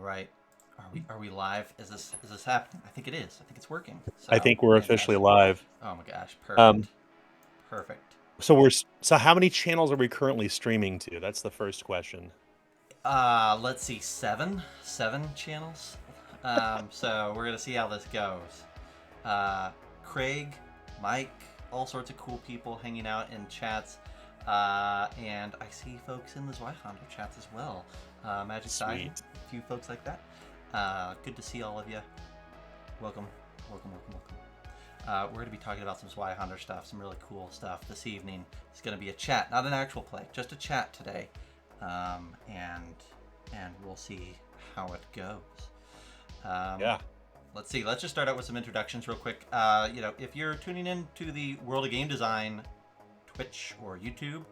right. Are we live? Is this happening? I think it is. I think it's working. I So think we're officially fantastic. live. Oh my gosh, Um, perfect. Perfect. so how many channels are we currently streaming to? That's the first question. Let's see, seven channels. So we're gonna see how this goes. Uh, Craig, Mike, all sorts of cool people hanging out in chats. And I see folks in the Zweihander chats as well. Magic Sizing, Sweet. a few folks like that. Good to see all of you. Welcome, welcome, welcome, welcome. We're going to be talking about some Zweihander stuff, some really cool stuff this evening. It's going to be a chat, not an actual play, just a chat today, and we'll see how it goes. Yeah. Let's see. Let's just start out with some introductions real quick. If you're tuning in to the World of Game Design Twitch or YouTube,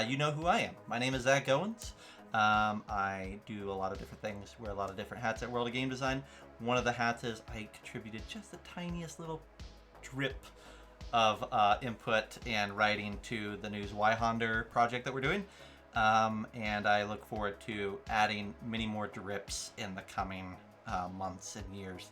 you know who I am. My name is Zach Owens. I do a lot of different things, wear a lot of different hats at World of Game Design. One of the hats is I contributed just the tiniest little drip of input and writing to the new Zweihander project that we're doing. And I look forward to adding many more drips in the coming months and years.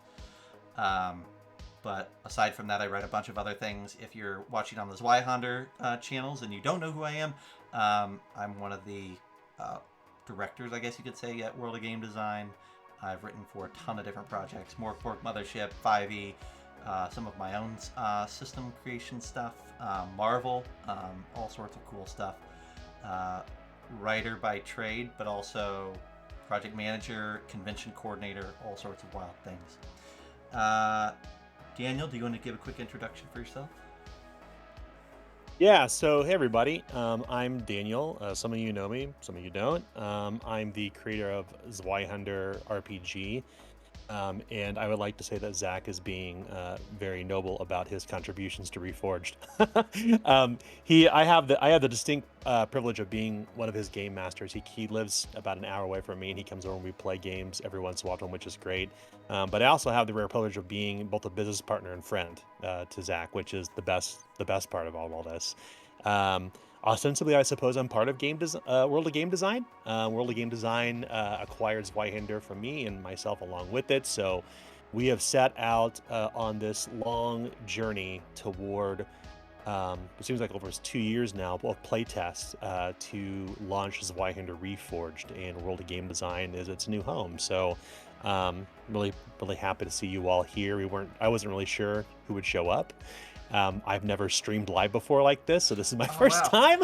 But aside from that, I write a bunch of other things. If you're watching on the Zweihander channels and you don't know who I am, I'm one of the directors, I guess you could say, at World of Game Design. I've written for a ton of different projects, More Fork Mothership, 5e, some of my own system creation stuff, Marvel, all sorts of cool stuff. Writer by trade, but also project manager, convention coordinator, all sorts of wild things. Daniel, do you want to give a quick introduction for yourself? Yeah, so hey everybody, I'm Daniel. Some of you know me, some of you don't. I'm the creator of Zweihander RPG, and I would like to say that Zach is being very noble about his contributions to Reforged. I have the distinct privilege of being one of his game masters. He lives about an hour away from me, and he comes over and we play games every once in a while, which is great. But I also have the rare privilege of being both a business partner and friend to Zach, which is the best part of all this. Ostensibly, I suppose I'm part of World of Game Design. World of Game Design acquired Zweihander from me and myself along with it. So we have set out on this long journey toward, it seems like over 2 years now, of playtests to launch Zweihander Reforged, and World of Game Design is its new home. So really, really happy to see you all here. I wasn't really sure who would show up. I've never streamed live before like this, so this is my first time.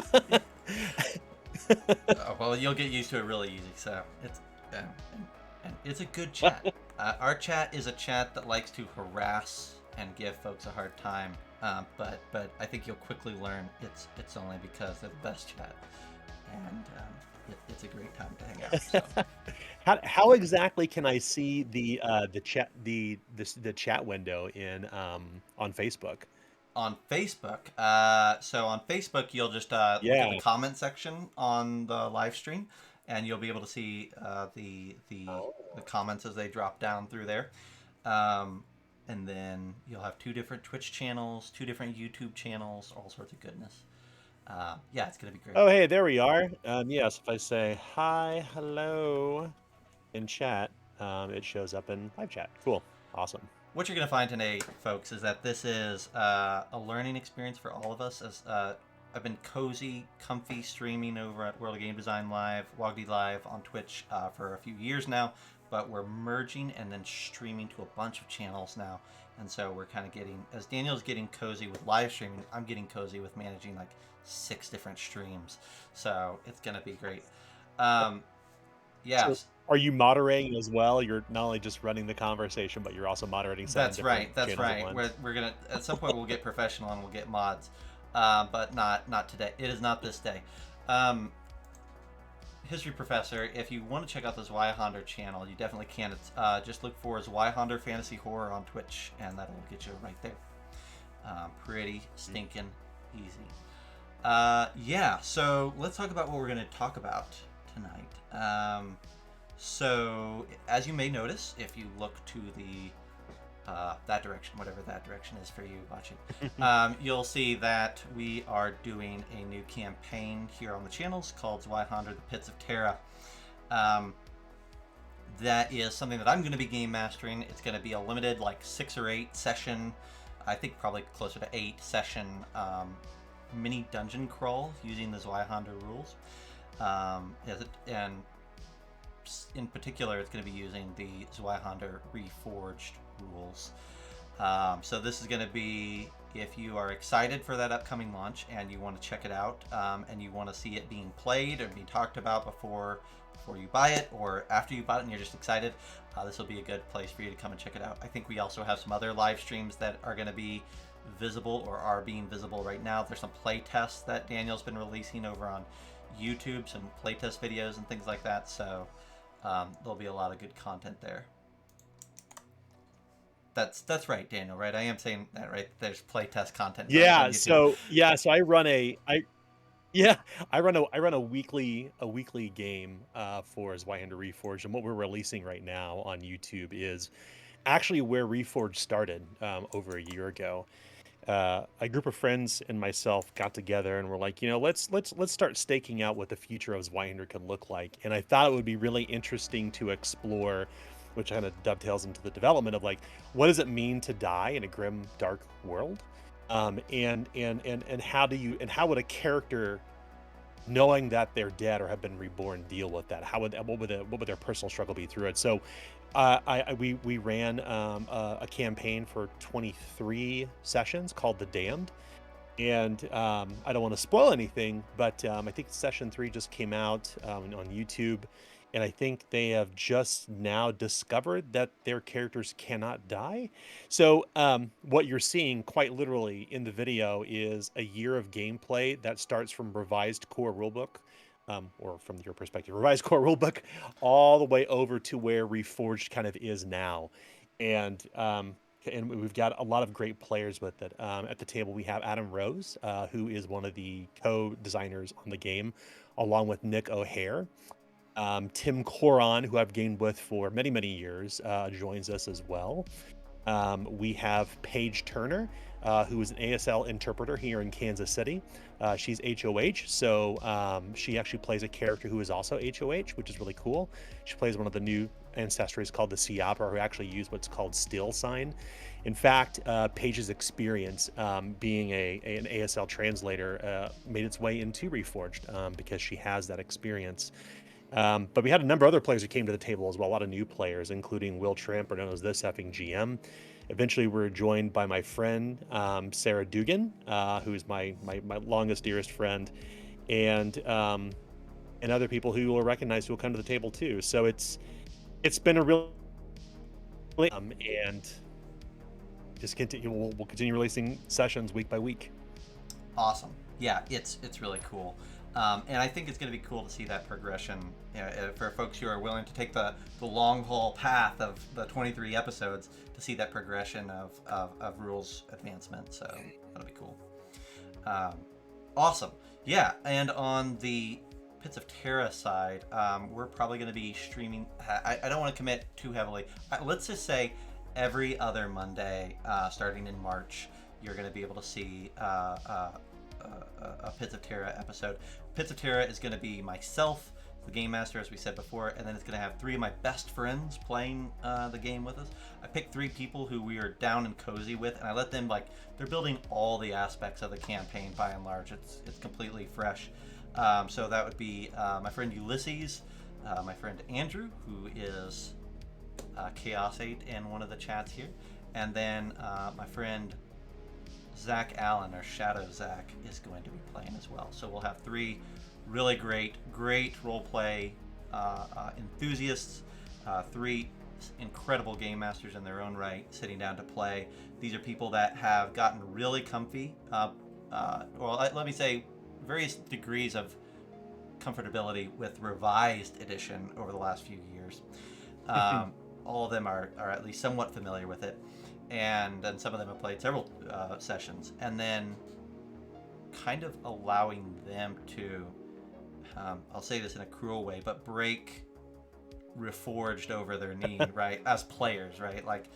Well, you'll get used to it really easy. So it's a good chat. Our chat is a chat that likes to harass and give folks a hard time. But I think you'll quickly learn it's only because they're the best chat, and it's a great time to hang out. So. How exactly can I see the chat window on Facebook? On Facebook, so on Facebook, you'll just look at the comment section on the live stream, and you'll be able to see the comments as they drop down through there. And then you'll have 2 different Twitch channels, 2 different YouTube channels, all sorts of goodness. Yeah, it's gonna be great. Oh, hey, there we are. Yes, if I say hi, hello in chat, it shows up in live chat. Cool, awesome. What you're going to find today, folks, is that this is a learning experience for all of us. As I've been cozy, comfy streaming over at World of Game Design Live, WogD Live on Twitch for a few years now, but we're merging and then streaming to a bunch of channels now. And so we're kind of getting, as Daniel's getting cozy with live streaming, I'm getting cozy with managing like 6 different streams. So it's going to be great. Yeah. So are you moderating as well? You're not only just running the conversation, but you're also moderating. That's right. We're gonna at some point we'll get professional and we'll get mods, but not today. It is not this day. History professor, if you want to check out the Zweihander channel, you definitely can. It's just look for Zweihander Fantasy Horror on Twitch, and that'll get you right there. Pretty stinking easy. Yeah. So let's talk about what we're gonna talk about tonight. So, as you may notice, if you look to the that direction, whatever that direction is for you watching, you'll see that we are doing a new campaign here on the channels called Zweihander, the Pits of Terra. that is something that I'm going to be game mastering. It's going to be a limited, like 6 or 8 session, I think probably closer to 8 session mini dungeon crawl using the Zweihander rules. And in particular, it's going to be using the Zweihander Reforged rules. So this is going to be, if you are excited for that upcoming launch and you want to check it out, and you want to see it being played or being talked about before you buy it, or after you bought it and you're just excited, this will be a good place for you to come and check it out. I think we also have some other live streams that are going to be visible or are being visible right now. There's some play tests that Daniel's been releasing over on YouTube, some playtest videos and things like that. So there'll be a lot of good content there. That's right, Daniel. Right, I am saying that right. There's playtest content. Yeah. On YouTube. So I run a weekly game for Zweihander Reforged, and what we're releasing right now on YouTube is actually where Reforged started over a year ago. A group of friends and myself got together and we're like, let's start staking out what the future of Zweihander could look like. And I thought it would be really interesting to explore, which kind of dovetails into the development of like, what does it mean to die in a grim, dark world? And how would a character, knowing that they're dead or have been reborn, deal with that? What would their personal struggle be through it? So we ran a campaign for 23 sessions called The Damned, and I don't want to spoil anything, but I think session 3 just came out on YouTube, and I think they have just now discovered that their characters cannot die. So what you're seeing quite literally in the video is a year of gameplay that starts from revised core rulebook, or from your perspective, revised core rulebook, all the way over to where Reforged kind of is now. And we've got a lot of great players with it. At the table, we have Adam Rose, who is one of the co-designers on the game, along with Nick O'Hare. Tim Coron, who I've gamed with for many, many years, joins us as well. We have Paige Turner, who is an ASL interpreter here in Kansas City. She's HOH, so she actually plays a character who is also HOH, which is really cool. She plays one of the new ancestries called the Siabra, who actually use what's called Still Sign. In fact, Paige's experience being an ASL translator made its way into Reforged because she has that experience. But we had a number of other players who came to the table as well, a lot of new players, including Will Tramp, or known as This Effing GM. Eventually, we were joined by my friend, Sarah Dugan, who is my longest, dearest friend, and other people who will recognize who will come to the table too. So it's been a real and just continue. We'll continue releasing sessions week by week. Awesome. Yeah, it's really cool. And I think it's going to be cool to see that progression, for folks who are willing to take the long haul path of the 23 episodes to see that progression of rules advancement. So that'll be cool. Awesome. Yeah, and on the Pits of Terra side, we're probably going to be streaming. I don't want to commit too heavily. Let's just say every other Monday, starting in March, you're going to be able to see a Pits of Terra episode. Pits of Terra is going to be myself, the game master, as we said before, and then it's going to have 3 of my best friends playing the game with us. I picked 3 people who we are down and cozy with, and I let them, they're building all the aspects of the campaign by and large. It's completely fresh. So that would be my friend Ulysses, my friend Andrew, who is Chaos 8 in one of the chats here, and then my friend Zach Allen, or Shadow Zach, is going to be playing as well. So we'll have 3 really great roleplay enthusiasts, 3 incredible game masters in their own right, sitting down to play. These are people that have gotten really comfy, let me say various degrees of comfortability with Revised Edition over the last few years. All of them are at least somewhat familiar with it. And then some of them have played several sessions, and then kind of allowing them to, I'll say this in a cruel way, but break Reforged over their knee, right? As players, right? Like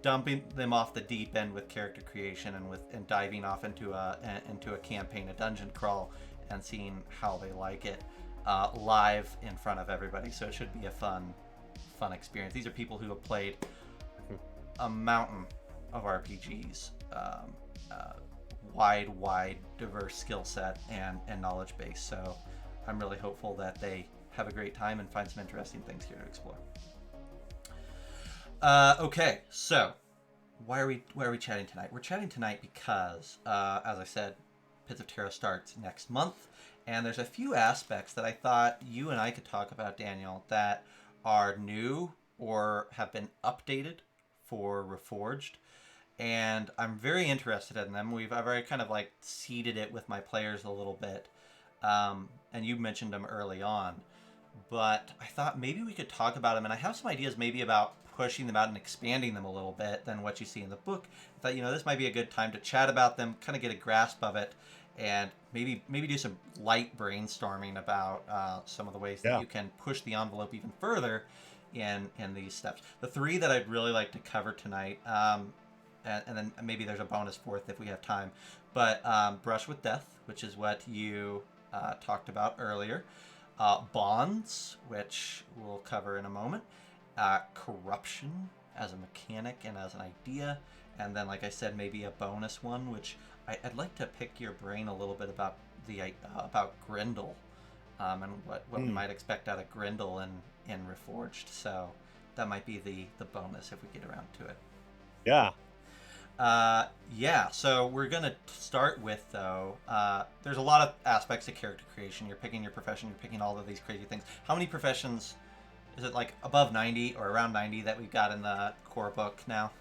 dumping them off the deep end with character creation and diving off into a campaign, a dungeon crawl, and seeing how they like it live in front of everybody. So it should be a fun fun experience. These are people who have played a mountain of RPGs, wide, diverse skill set and knowledge base. So I'm really hopeful that they have a great time and find some interesting things here to explore. Okay, so why are we chatting tonight? We're chatting tonight because, as I said, Pits of Terra starts next month, and there's a few aspects that I thought you and I could talk about, Daniel, that are new or have been updated for Reforged, and I'm very interested in them. I've already kind of like seeded it with my players a little bit, and you mentioned them early on, but I thought maybe we could talk about them, and I have some ideas maybe about pushing them out and expanding them a little bit than what you see in the book. I thought, this might be a good time to chat about them, kind of get a grasp of it, and maybe do some light brainstorming about some of the ways that you can push the envelope even further in these steps. The three that I'd really like to cover tonight, and then maybe there's a bonus fourth if we have time, but Brush with Death, which is what you talked about earlier, bonds, which we'll cover in a moment, corruption as a mechanic and as an idea, and then, like I said, maybe a bonus one, which I'd like to pick your brain a little bit about about Grindle, and what we might expect out of Grindle in Reforged. So that might be the bonus if we get around to it. Yeah. So we're gonna start with, though, there's a lot of aspects to character creation. You're picking your profession, you're picking all of these crazy things. How many professions? Is it like above 90 or around 90 that we've got in the core book now?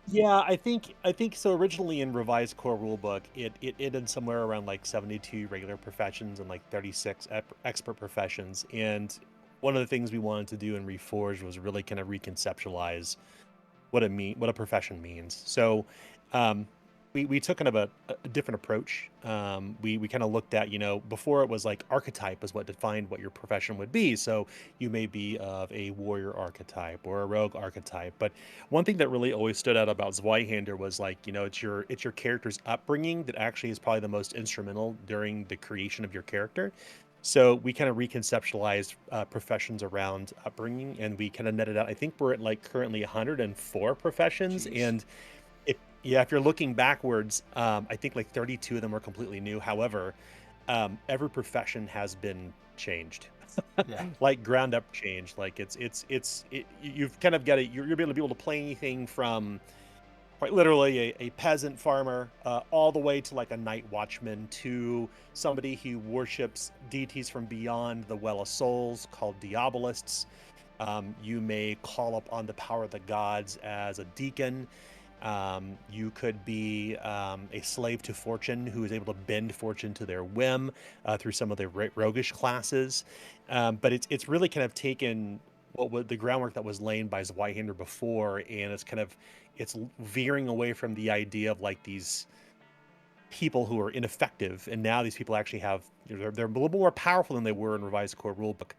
Yeah, I think so. Originally in revised core rulebook, it ended somewhere around like 72 regular professions and like 36 expert professions. And one of the things we wanted to do in Reforged was really kind of reconceptualize what a profession means. So we took kind of a different approach. We kind of looked at, before it was like archetype is what defined what your profession would be. So you may be of a warrior archetype or a rogue archetype. But one thing that really always stood out about Zweihander was like, it's your character's upbringing that actually is probably the most instrumental during the creation of your character. So we kind of reconceptualized professions around upbringing, and we kind of netted out. I think we're at like currently 104 professions. Jeez. And if you're looking backwards, I think like 32 of them are completely new. However, every profession has been changed, like ground up changed. Like you've kind of got you're going to be able to play anything from quite literally a peasant farmer, all the way to like a night watchman, to somebody who worships deities from beyond the Well of Souls called Diabolists. You may call up on the power of the gods as a deacon. You could be a slave to fortune who is able to bend fortune to their whim through some of the roguish classes. But it's really kind of taken the groundwork that was laid by Zweihander before, and it's veering away from the idea of like these people who are ineffective, and now these people actually have they're a little more powerful than they were in revised core rulebook.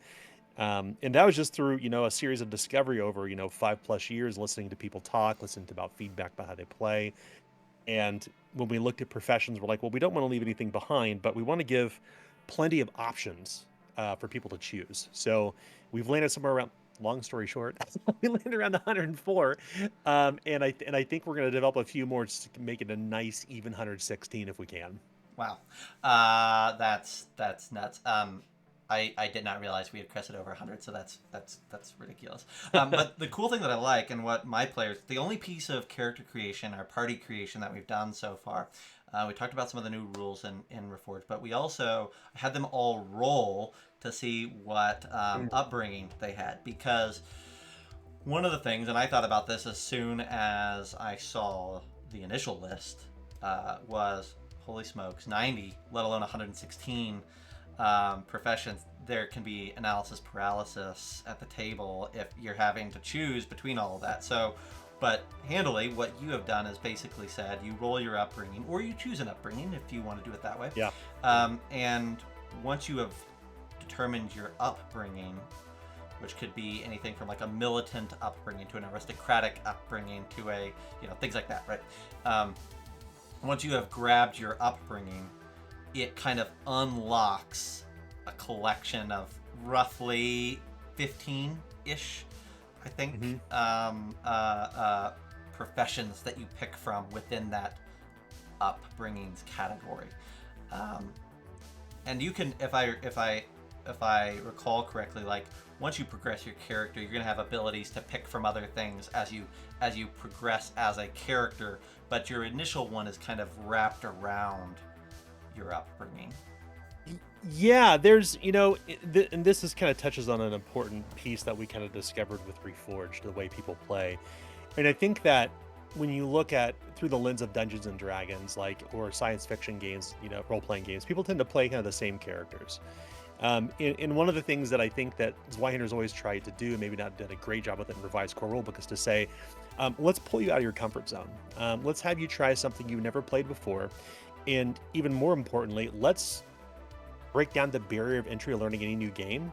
And that was just through, a series of discovery over, 5+ years, listening to people talk, listening to about feedback about how they play. And when we looked at professions, we're like, well, we don't want to leave anything behind, but we want to give plenty of options for people to choose. So we've landed somewhere around, long story short, we landed around 104. And I think we're going to develop a few more just to make it a nice, even 116 if we can. Wow. That's nuts. I did not realize we had crested over 100, so that's ridiculous. But the cool thing that I like, and what my players, the only piece of character creation or party creation that we've done so far, we talked about some of the new rules in Reforged, but we also had them all roll to see what upbringing they had. Because one of the things, and I thought about this as soon as I saw the initial list, was, holy smokes, 90, let alone 116 professions. There can be analysis paralysis at the table if you're having to choose between all of that. So, but handily, what you have done is basically said you roll your upbringing, or you choose an upbringing if you want to do it that way. Yeah. And once you have determined your upbringing, which could be anything from like a militant upbringing to an aristocratic upbringing to a, things like that, right? Once you have grabbed your upbringing, it kind a collection of roughly 15-ish I think, Hmm. professions that you pick from within that upbringings category. Um, and you can, if I recall correctly, like once you progress your character, you're gonna have abilities to pick from other things as you progress as a character. But your initial one is kind of wrapped around your upbringing. Yeah, there's, and this is kind of touches on an important piece that we kind of discovered with Reforged, the way people play. And I think that when you look at through the lens of Dungeons and Dragons, like, or science fiction games, role playing games, people tend to play kind of the same characters. And one of the things that I think that Zweihander's always tried to do, maybe not done a great job with it in revised core rulebook, is to say, let's pull you out of your comfort zone. Let's have you try something you've never played before. And even more importantly, let's break down the barrier of entry to learning any new game.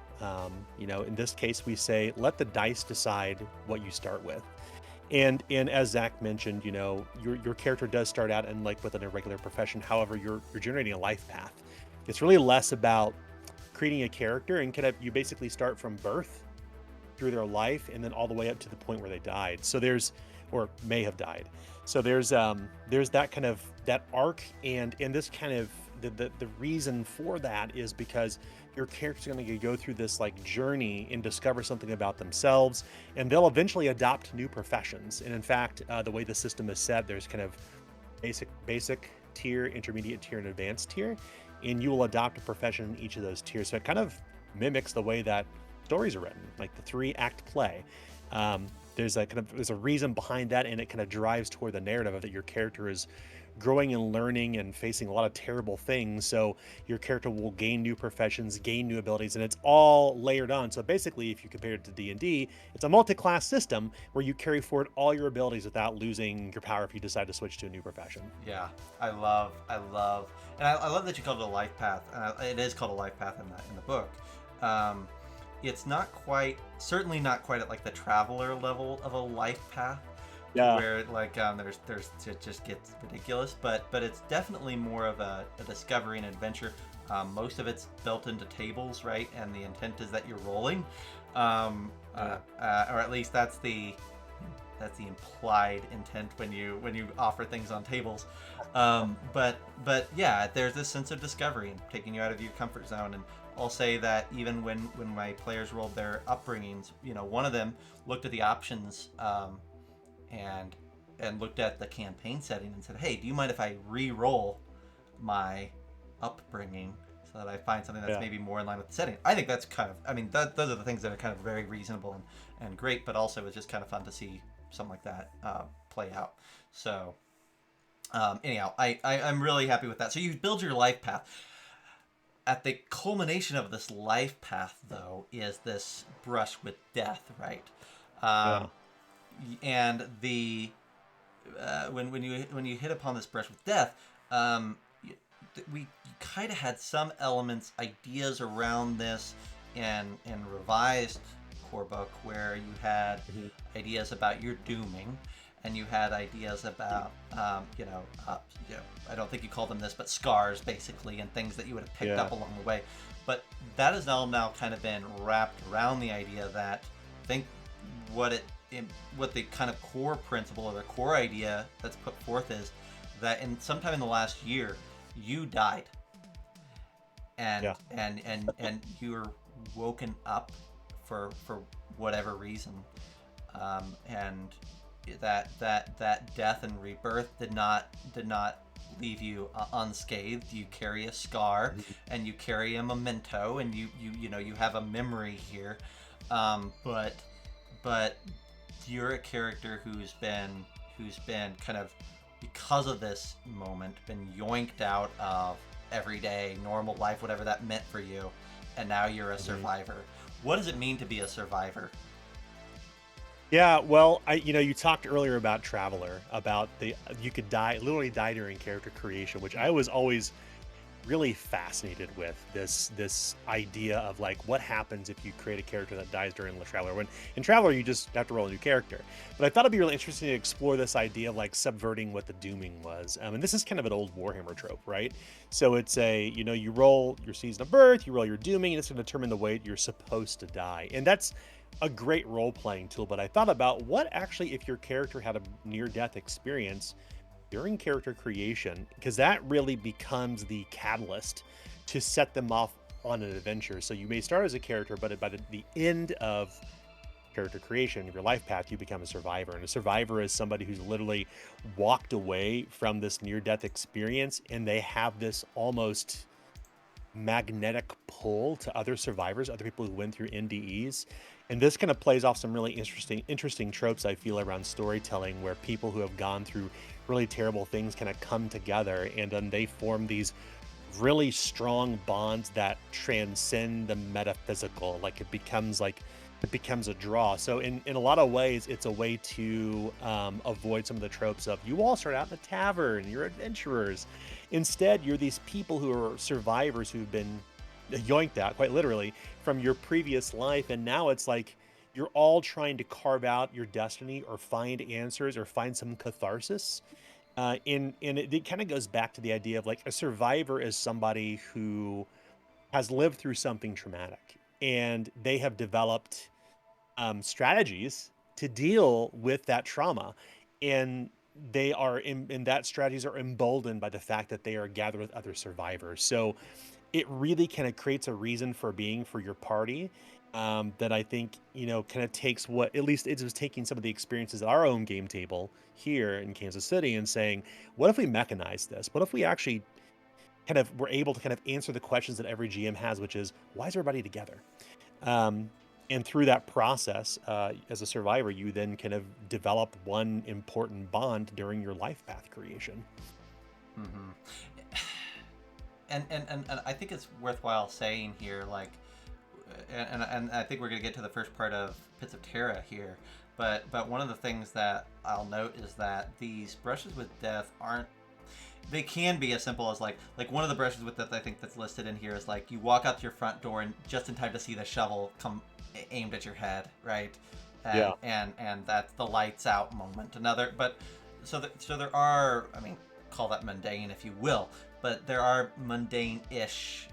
In this case, we say, let the dice decide what you start with. And as Zach mentioned, your character does start out in like with an irregular profession. However, you're generating a life path. It's really less about creating a character, and you basically start from birth through their life and then all the way up to the point where they died. So or may have died. So there's that kind of that arc, and this kind of the reason for that is because your character's going to go through this like journey and discover something about themselves, and they'll eventually adopt new professions. And in fact, the way the system is set, there's kind of basic tier, intermediate tier, and advanced tier, and you will adopt a profession in each of those tiers. So it kind of mimics the way that stories are written, like the 3-act play. There's a reason behind that, and it kind of drives toward the narrative of that your character is growing and learning and facing a lot of terrible things. So your character will gain new professions, gain new abilities, and it's all layered on. So basically, if you compare it to D&D, it's a multi-class system where you carry forward all your abilities without losing your power if you decide to switch to a new profession. Yeah, I love, and I love that you called it a life path. It is called a life path in the book. It's certainly not quite at like the traveler level of a life path. Yeah. Where like there's it just gets ridiculous, but it's definitely more of a discovery and adventure. Most of it's built into tables, right? And the intent is that you're rolling, or at least that's the implied intent when you offer things on tables. But yeah, there's this sense of discovery and taking you out of your comfort zone. And I'll say that even when my players rolled their upbringings, one of them looked at the options. And looked at the campaign setting and said, hey, do you mind if I re-roll my upbringing so that I find something that's maybe more in line with the setting? I think that's kind of, those are the things that are kind of very reasonable and great, but also it's just kind of fun to see something like that play out. So anyhow, I'm really happy with that. So you build your life path. At the culmination of this life path, though, is this brush with death, right? And the when you hit upon this brush with death, we kind of had some elements, ideas around this in revised core book, where you had ideas about your dooming, and you had ideas about I don't think you called them this, but scars basically, and things that you would have picked up along the way. But that has now kind of been wrapped around the idea that I think what the kind of core principle or the core idea that's put forth is that sometime in the last year you died, and you were woken up for whatever reason, and that death and rebirth did not leave you unscathed. You carry a scar, and you carry a memento, and you have a memory here, but you're a character who's been kind of, because of this moment, been yoinked out of everyday normal life, whatever that meant for you, and now you're a survivor. What does it mean to be a survivor? Yeah, well, you talked earlier about Traveler, about you could literally die during character creation, which I was always really fascinated with, this idea of like what happens if you create a character that dies during the Traveler. When in Traveler you just have to roll a new character, but I thought it'd be really interesting to explore this idea of like subverting what the dooming was. And this is kind of an old Warhammer trope, right? So it's you roll your season of birth, you roll your dooming, and it's going to determine the way you're supposed to die. And that's a great role-playing tool, but I thought about what actually if your character had a near-death experience during character creation, because that really becomes the catalyst to set them off on an adventure. So you may start as a character, but by the end of character creation of your life path, you become a survivor. And a survivor is somebody who's literally walked away from this near-death experience, and they have this almost magnetic pull to other survivors, other people who went through NDEs. And this kind of plays off some really interesting tropes I feel around storytelling, where people who have gone through really terrible things kind of come together, and then they form these really strong bonds that transcend the metaphysical. Like it becomes a draw. So in a lot of ways, it's a way to avoid some of the tropes of you all start out in a tavern, you're adventurers. Instead, you're these people who are survivors who've been yoinked out, quite literally, from your previous life. And now it's like you're all trying to carve out your destiny or find answers or find some catharsis. And it kind of goes back to the idea of like a survivor is somebody who has lived through something traumatic, and they have developed strategies to deal with that trauma, and they are in that strategies are emboldened by the fact that they are gathered with other survivors. So it really kind of creates a reason for being for your party, that I think, kind of takes what at least it was taking some of the experiences at our own game table here in Kansas City and saying, what if we mechanize this? What if we actually kind of were able to kind of answer the questions that every GM has, which is, why is everybody together? And through that process, as a survivor, you then kind of develop one important bond during your life path creation. Mm-hmm. And I think it's worthwhile saying here, like, and I think we're going to get to the first part of Pits of Terra here, but one of the things that I'll note is that these brushes with death aren't, they can be as simple as like one of the brushes with death I think that's listed in here is like you walk out to your front door and just in time to see the shovel come aimed at your head, right? And that's the lights out moment. Another, but so there are, I mean, call that mundane if you will, but there are mundane-ish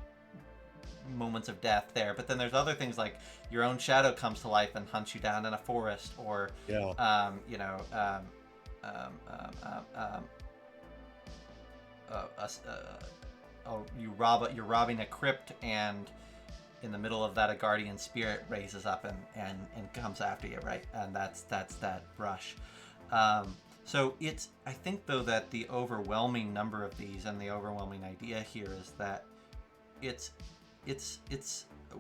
moments of death there. But then there's other things like your own shadow comes to life and hunts you down in a forest, or you're robbing a crypt, and in the middle of that a guardian spirit raises up and comes after you, right? And that's that brush. So it's, I think though that the overwhelming number of these and the overwhelming idea here is that it's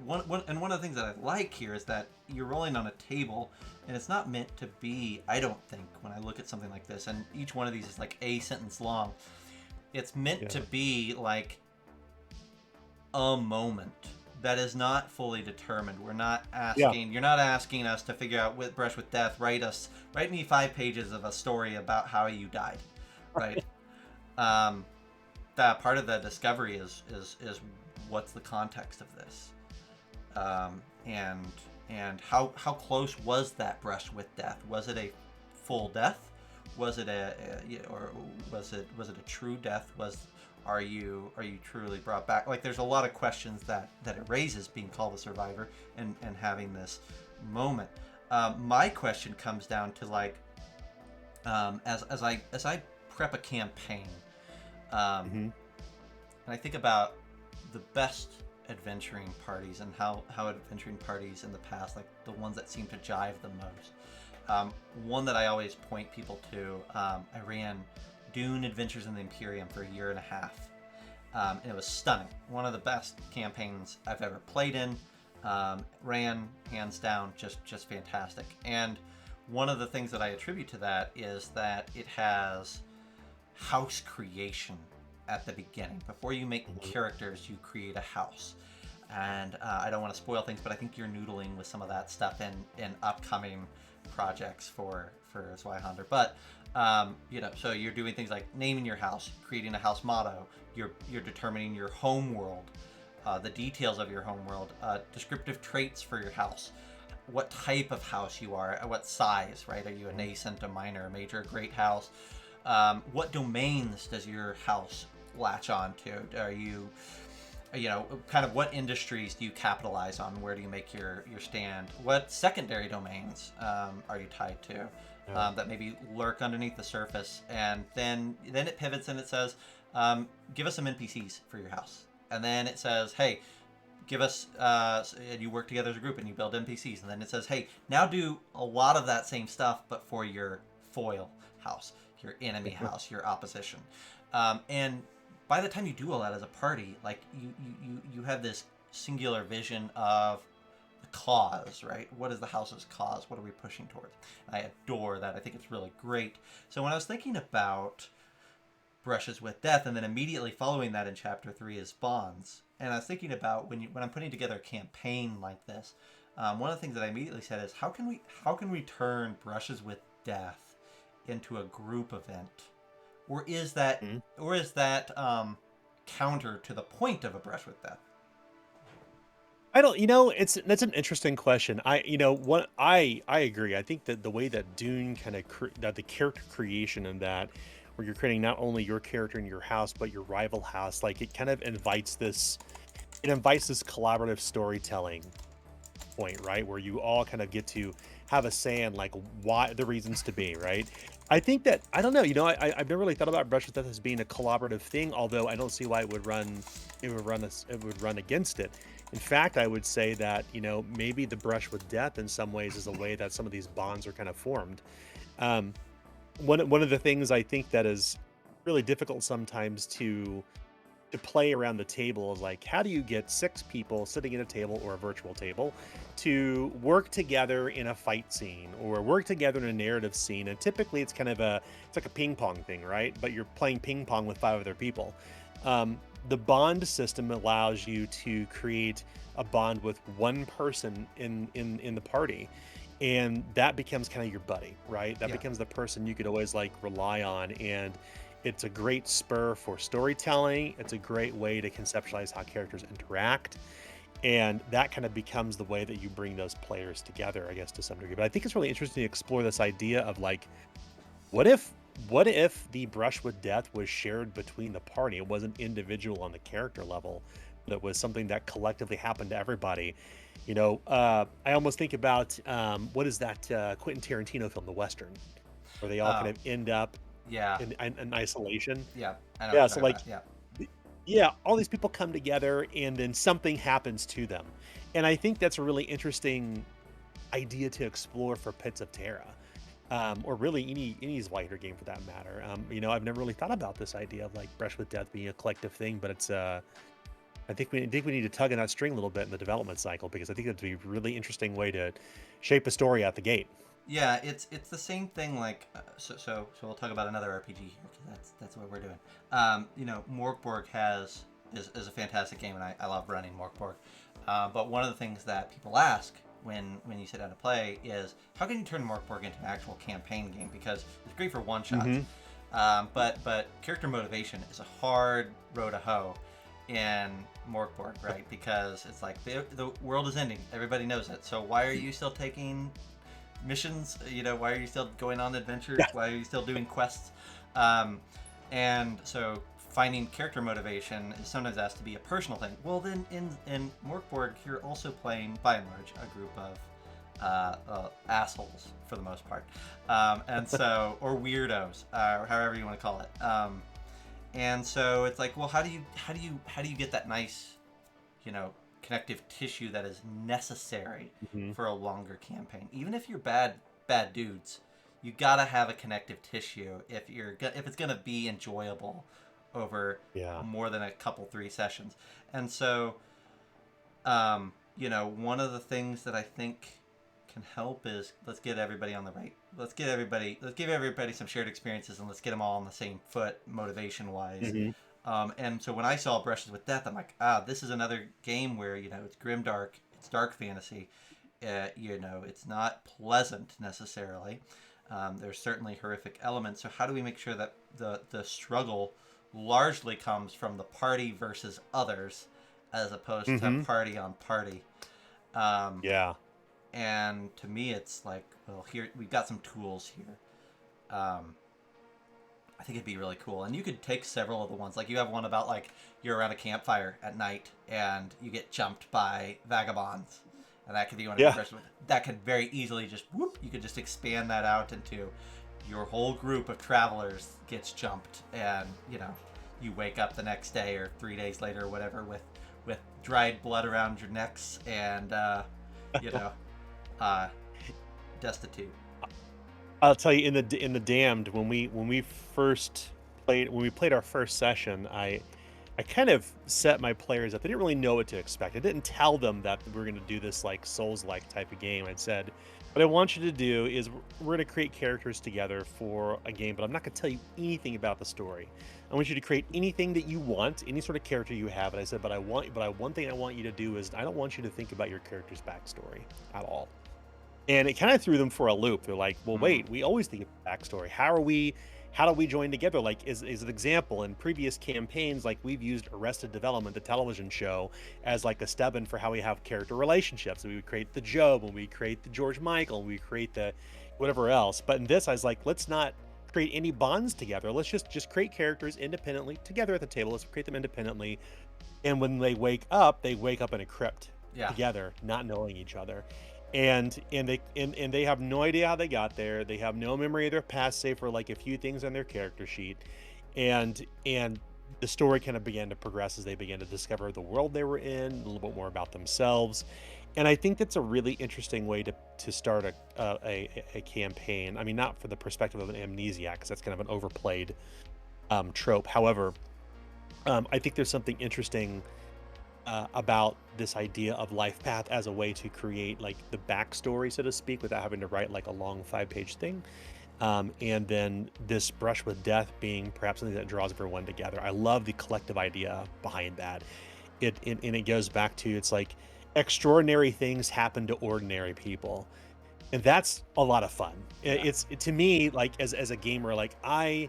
one of the things that I like here is that you're rolling on a table, and it's not meant to be, I don't think, when I look at something like this, and each one of these is like a sentence long, it's meant to be like a moment that is not fully determined. We're not asking, you're not asking us to figure out with Brush with Death, write me 5 pages of a story about how you died, right? That part of the discovery is what's the context of this, and how close was that brush with death? Was it a full death? Was it or was it a true death? Are you truly brought back? Like, there's a lot of questions that it raises being called a survivor and having this moment. My question comes down to like, as I prep a campaign, and I think about the best adventuring parties and how adventuring parties in the past, like the ones that seem to jive the most. One that I always point people to, I ran Dune Adventures in the Imperium for 1.5 years, and it was stunning. One of the best campaigns I've ever played in. Ran hands down, just fantastic. And one of the things that I attribute to that is that it has house creation at the beginning. Before you make characters, you create a house. And I don't want to spoil things, but I think you're noodling with some of that stuff in upcoming projects for Zweihander. But so you're doing things like naming your house, creating a house motto. You're determining your home world, the details of your home world, descriptive traits for your house, what type of house you are, what size, right? Are you a nascent, a minor, a major, a great house? What domains does your house latch on to? Are you kind of what industries do you capitalize on? Where do you make your stand? What secondary domains are you tied to Yeah. that maybe lurk underneath the surface? And then it pivots and it says, give us some NPCs for your house. And then it says, hey, give us, and you work together as a group and you build NPCs. And then it says, hey, now do a lot of that same stuff, but for your foil house, your enemy house, your opposition. And by the time you do all that as a party, like you have this singular vision of the cause, right? What is the house's cause? What are we pushing towards? And I adore that. I think it's really great. So when I was thinking about Brushes with Death, and then immediately following that in Chapter 3 is Bonds, and I was thinking about when I'm putting together a campaign like this, one of the things that I immediately said is how can we turn Brushes with Death into a group event? Or is that counter to the point of a Brush with Death? I don't, that's an interesting question. I agree. I think that the way that Dune kind of that the character creation in that, where you're creating not only your character in your house but your rival house, like it kind of invites this collaborative storytelling point, right? Where you all kind of get to have a say in like why the reasons to be, right? I think that I don't know, I've never really thought about Brush with Death as being a collaborative thing, although I don't see why it would run against it. In fact, I would say that, maybe the Brush with Death in some ways is a way that some of these bonds are kind of formed. Um, one of the things I think that is really difficult sometimes to play around the table is like, how do you get 6 people sitting at a table or a virtual table to work together in a fight scene or work together in a narrative scene? And typically it's it's like a ping pong thing, right? But you're playing ping pong with 5 other people. The bond system allows you to create a bond with one person in the party, and that becomes kind of your buddy, right? That becomes the person you could always like rely on, and it's a great spur for storytelling. It's a great way to conceptualize how characters interact, and that kind of becomes the way that you bring those players together, I guess, to some degree. But I think it's really interesting to explore this idea of like, what if the Brush with Death was shared between the party? It wasn't individual on the character level, but it was something that collectively happened to everybody. I almost think about what is that Quentin Tarantino film, The Western, where they all kind of end up Yeah. in isolation. Yeah. I know. Yeah, What so you're like, talking about. yeah, all these people come together and then something happens to them. And I think that's a really interesting idea to explore for Pits of Terra. Or really any Zweihander game for that matter. I've never really thought about this idea of like Brush with Death being a collective thing, but it's I think we need to tug on that string a little bit in the development cycle, because I think that'd be a really interesting way to shape a story out the gate. Yeah, it's the same thing. Like, so we'll talk about another RPG here, because that's what we're doing. Morkborg is a fantastic game, and I love running Morkborg. But one of the things that people ask when you sit down to play is, how can you turn Morkborg into an actual campaign game? Because it's great for one shots, but character motivation is a hard row to hoe in Morkborg, right? Because it's like the world is ending, everybody knows it. So why are you still taking missions? Why are you still going on adventures? Why are you still doing quests? And so finding character motivation is sometimes asked to be a personal thing. Well, then in Morkborg, you're also playing, by and large, a group of assholes for the most part, and so, or weirdos, or however you want to call it. And so it's like, well, how do you get that nice, connective tissue that is necessary for a longer campaign? Even if you're bad dudes, you gotta have a connective tissue if it's gonna be enjoyable over more than a couple 3 sessions. And so, one of the things that I think can help is, let's give everybody some shared experiences, and let's get them all on the same foot motivation wise. And so when I saw Brushes with Death, I'm like, this is another game where, it's grimdark, it's dark fantasy, it's not pleasant necessarily. There's certainly horrific elements. So how do we make sure that the struggle largely comes from the party versus others, as opposed to party on party? And to me, it's like, well, here we've got some tools here. I think it'd be really cool. And you could take several of the ones. Like you have one about like you're around a campfire at night and you get jumped by vagabonds. And that could be one of your Yeah. first ones. That could very easily just whoop, you could just expand that out into your whole group of travelers gets jumped and, you know, you wake up the next day or 3 days later or whatever with dried blood around your necks and you know, uh destitute. I'll tell you, in the Damned, when we played our first session, I kind of set my players up. They didn't really know what to expect. I didn't tell them that we were going to do this like Souls-like type of game. I said, what I want you to do is we're going to create characters together for a game, but I'm not going to tell you anything about the story. I want you to create anything that you want, any sort of character you have. And I said, one thing I want you to do is I don't want you to think about your character's backstory at all. And it kind of threw them for a loop. They're like, well, wait, we always think of backstory. How do we join together? Like, is an example in previous campaigns, like we've used Arrested Development, the television show, as like a step-in for how we have character relationships. We would create the Job, and we create the George Michael, and we create the whatever else. But in this, I was like, let's not create any bonds together. Let's just create characters independently together at the table. Let's create them independently. And when they wake up in a crypt together, not knowing each other. And they have no idea how they got there. They have no memory of their past, save for like a few things on their character sheet. And the story kind of began to progress as they began to discover the world they were in, a little bit more about themselves. And I think that's a really interesting way to start a campaign. I mean, not from the perspective of an amnesiac, because that's kind of an overplayed trope. However, I think there's something interesting about this idea of life path as a way to create like the backstory, so to speak, without having to write like a long 5-page thing. And then this brush with death being perhaps something that draws everyone together. I love the collective idea behind that. It goes back to, it's like extraordinary things happen to ordinary people, and that's a lot of fun. It's to me, like as a gamer, like I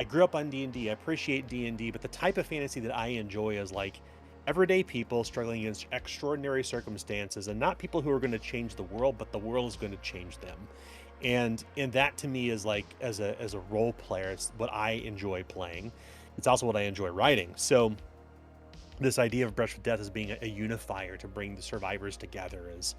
grew up on D&D. I appreciate D&D, but the type of fantasy that I enjoy is like everyday people struggling against extraordinary circumstances, and not people who are going to change the world, but the world is going to change them. And that to me is like, as a role player, it's what I enjoy playing. It's also what I enjoy writing. So this idea of Brush with Death as being a unifier to bring the survivors together is,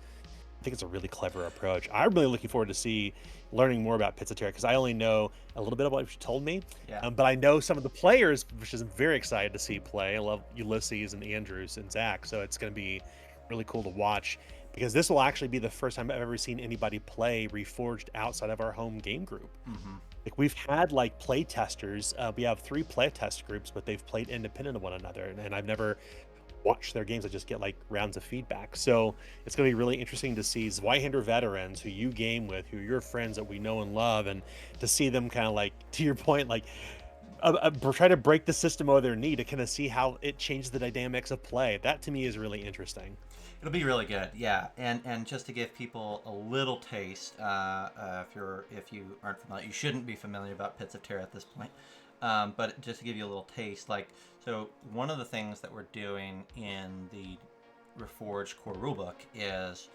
I think it's a really clever approach. I'm really looking forward to learning more about Pits of Terra, because I only know a little bit about what you told me, but I know some of the players, which is I'm very excited to see play. I love Ulysses and Andrews and Zach, so it's going to be really cool to watch, because this will actually be the first time I've ever seen anybody play Reforged outside of our home game group. Like we've had like play testers. We have 3 play test groups, but they've played independent of one another, and I've never watch their games. I just get like rounds of feedback. So it's going to be really interesting to see Zweihander veterans who you game with, who are your friends that we know and love, and to see them kind of like, to your point, like try to break the system over their knee to kind of see how it changes the dynamics of play. That to me is really interesting. It'll be really good, yeah. And just to give people a little taste, if you aren't familiar, you shouldn't be familiar about Pits of Terra at this point. But just to give you a little taste, like, so one of the things that we're doing in the Reforged core rulebook is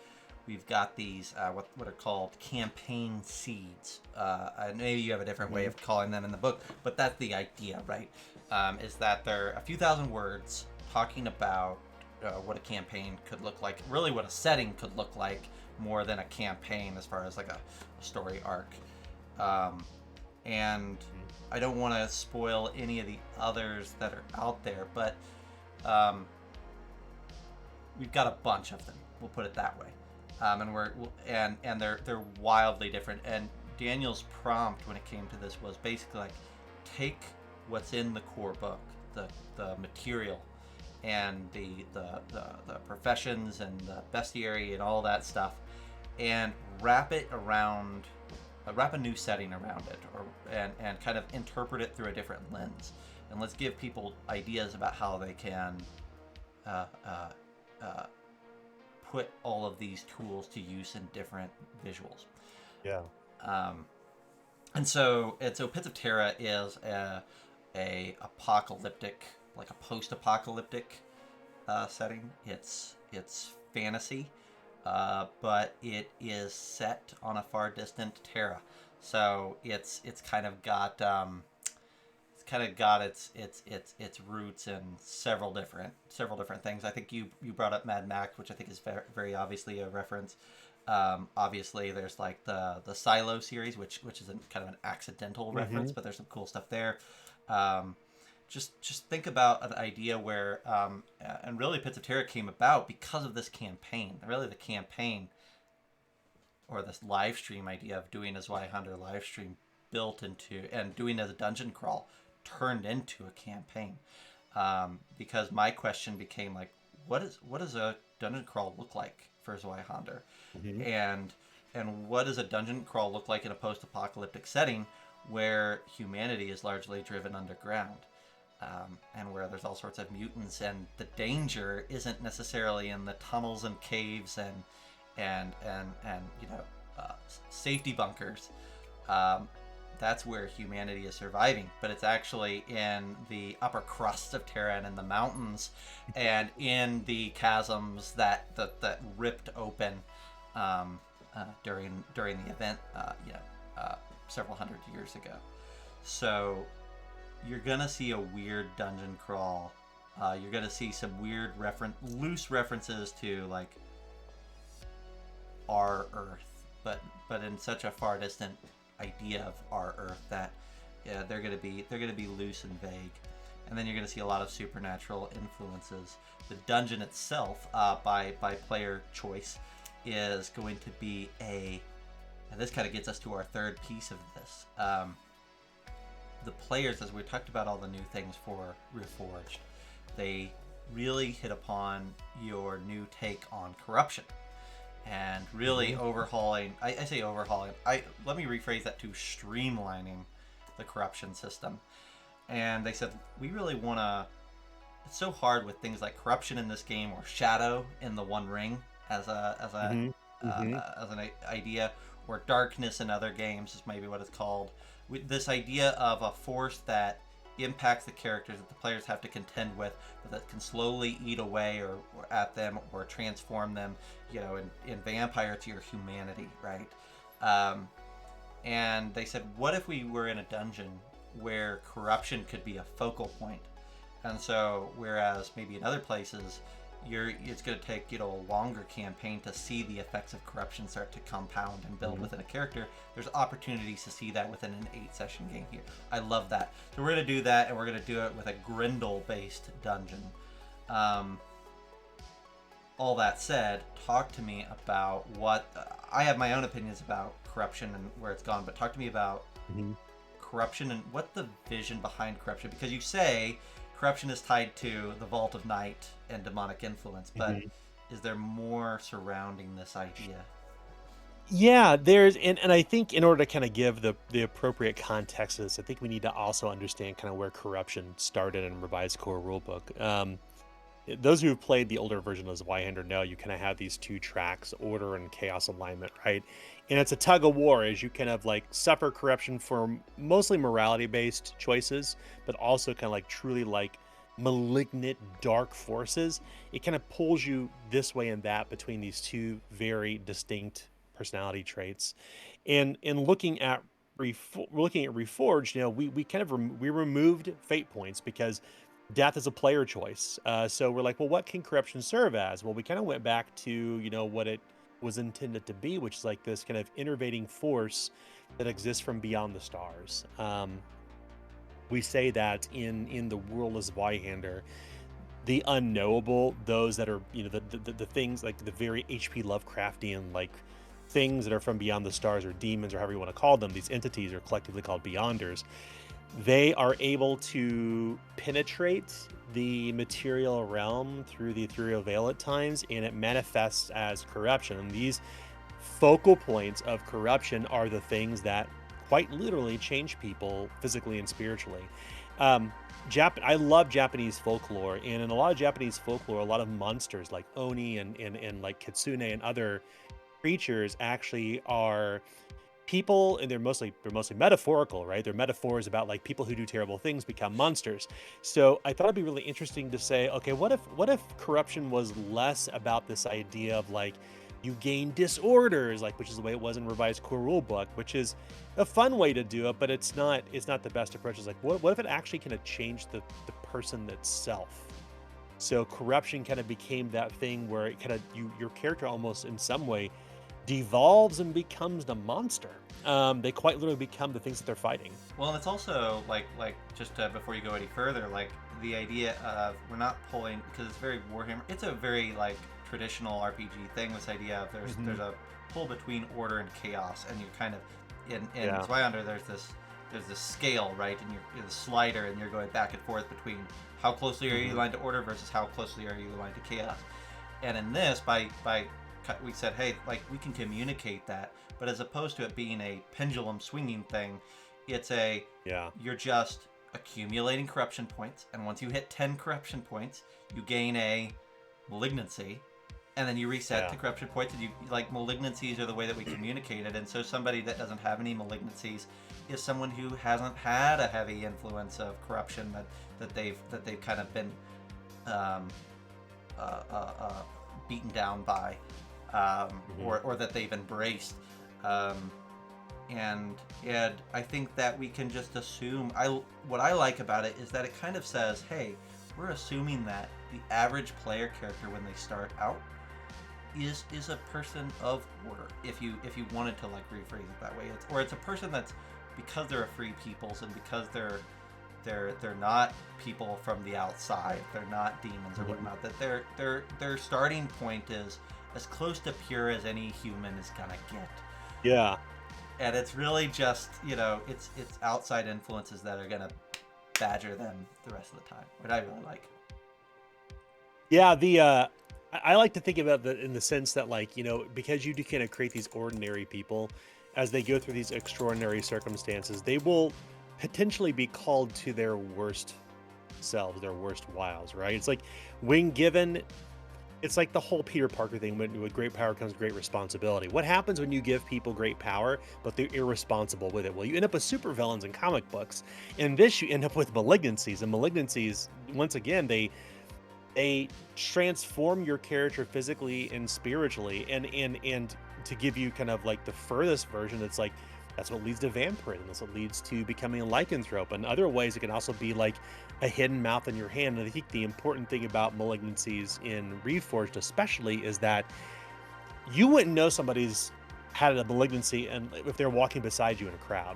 we've got these what are called campaign seeds. And maybe you have a different way of calling them in the book, but that's the idea, right? Is that they're a few thousand words talking about what a campaign could look like, really what a setting could look like, more than a campaign as far as like a story arc. And I don't want to spoil any of the others that are out there, but we've got a bunch of them. We'll put it that way, and they're wildly different. And Daniel's prompt when it came to this was basically like, take what's in the core book, the material, and the professions and the bestiary and all that stuff, and wrap a new setting around it, and kind of interpret it through a different lens, and let's give people ideas about how they can put all of these tools to use in different visuals. And so Pits of Terra is a apocalyptic, like a post-apocalyptic setting. It's fantasy, but it is set on a far distant Terra. So it's kind of got kind of got its roots in several different things. I think you brought up Mad Max, which I think is very, very obviously a reference. Obviously, there's like the Silo series, which is kind of an accidental reference, but there's some cool stuff there. Um, just think about an idea where, and really, Pits of Terra came about because of this campaign. Really, the campaign or this live stream idea of doing a Zweihander live stream built into and doing as a dungeon crawl turned into a campaign. Because my question became like, what does a dungeon crawl look like for Zweihander? And what does a dungeon crawl look like in a post-apocalyptic setting where humanity is largely driven underground, and where there's all sorts of mutants, and the danger isn't necessarily in the tunnels and caves and safety bunkers. That's where humanity is surviving, but it's actually in the upper crust of Terra and in the mountains and in the chasms that ripped open during the event, several hundred years ago. So you're gonna see a weird dungeon crawl. You're gonna see some weird loose references to like our Earth, but in such a far distant idea of our Earth that they're gonna be loose and vague. And then you're gonna see a lot of supernatural influences. The dungeon itself, by player choice, is going to be and this kind of gets us to our third piece of this. The players, as we talked about all the new things for Reforged, they really hit upon your new take on corruption and really overhauling. I say overhauling. Let me rephrase that to streamlining the corruption system. And they said, we really want to. It's so hard with things like corruption in this game, or shadow in the One Ring as an idea, or darkness in other games is maybe what it's called. With this idea of a force that impacts the characters that the players have to contend with, but that can slowly eat away or at them or transform them, in vampire to your humanity, right? And they said, what if we were in a dungeon where corruption could be a focal point? And so, whereas maybe in other places, it's going to take a longer campaign to see the effects of corruption start to compound and build within a character. There's opportunities to see that within an 8-session game here. I love that. So we're going to do that, and we're going to do it with a Grindle-based dungeon. All that said, talk to me about what I have my own opinions about corruption and where it's gone, but talk to me about corruption and what the vision behind corruption, because you say corruption is tied to the Vault of Night and demonic influence, but is there more surrounding this idea? Yeah, and I think in order to kind of give the appropriate context to this, I think we need to also understand kind of where corruption started in revised core rulebook. Those who have played the older version of Zweihander know you kind of have these two tracks, order and chaos alignment, right? And it's a tug of war as you kind of like suffer corruption for mostly morality-based choices, but also kind of like truly like malignant dark forces. It kind of pulls you this way and that between these two very distinct personality traits. And in looking at Reforged, we kind of we removed fate points because death is a player choice. So we're like, well, what can corruption serve as? Well, we kind of went back to, what it was intended to be, which is like this kind of innervating force that exists from beyond the stars. We say that in the world of Zweihander, the unknowable, those that are, the things like the very H.P. Lovecraftian, like things that are from beyond the stars, or demons, or however you want to call them, these entities are collectively called Beyonders. They are able to penetrate the material realm through the ethereal veil at times, and it manifests as corruption. And these focal points of corruption are the things that quite literally change people physically and spiritually. I love Japanese folklore, and in a lot of Japanese folklore, a lot of monsters like Oni and like Kitsune and other creatures actually are people, and they're mostly metaphorical, right? They're metaphors about like people who do terrible things become monsters. So I thought it'd be really interesting to say, okay, what if corruption was less about this idea of like you gain disorders, like, which is the way it was in revised core rulebook, which is a fun way to do it, but it's not the best approach. It's like, what if it actually kind of changed the person itself? So corruption kind of became that thing where it kind of your character almost in some way devolves and becomes the monster. They quite literally become the things that they're fighting. Well, and it's also like just before you go any further, like the idea of we're not pulling, because it's very Warhammer. It's a very like traditional RPG thing. This idea of there's a pull between order and chaos, and you're kind of in Zweihander there's this scale, right, and you're the slider, and you're going back and forth between how closely are you aligned to order versus how closely are you aligned to chaos. And in this, we said, hey, like we can communicate that, but as opposed to it being a pendulum swinging thing, it's you're just accumulating corruption points, and once you hit 10 corruption points, you gain a malignancy, and then you reset to corruption points, and you like malignancies are the way that we communicate it. And so somebody that doesn't have any malignancies is someone who hasn't had a heavy influence of corruption that they've kind of been beaten down by, or that they've embraced. And I think that we can just assume. What I like about it is that it kind of says, hey, we're assuming that the average player character when they start out is a person of order. If you wanted to like rephrase it that way, it's a person that's, because they're a free peoples and because they're not people from the outside, they're not demons or whatnot, that their starting point is as close to pure as any human is gonna get. Yeah. And it's really just, it's outside influences that are gonna badger them the rest of the time, which I really like. Yeah, I like to think about that in the sense that, like, because you do kind of create these ordinary people, as they go through these extraordinary circumstances, they will potentially be called to their worst selves, their worst wiles, right? It's like when given, it's like the whole Peter Parker thing, with great power comes great responsibility. What happens when you give people great power, but they're irresponsible with it? Well, you end up with supervillains in comic books. In this, you end up with malignancies. And malignancies, once again, they transform your character physically and spiritually, and to give you kind of like the furthest version, it's like that's what leads to vampirism. That's what leads to becoming a lycanthrope. And other ways, it can also be like a hidden mouth in your hand. And I think the important thing about malignancies in Reforged especially is that you wouldn't know somebody's had a malignancy and if they're walking beside you in a crowd,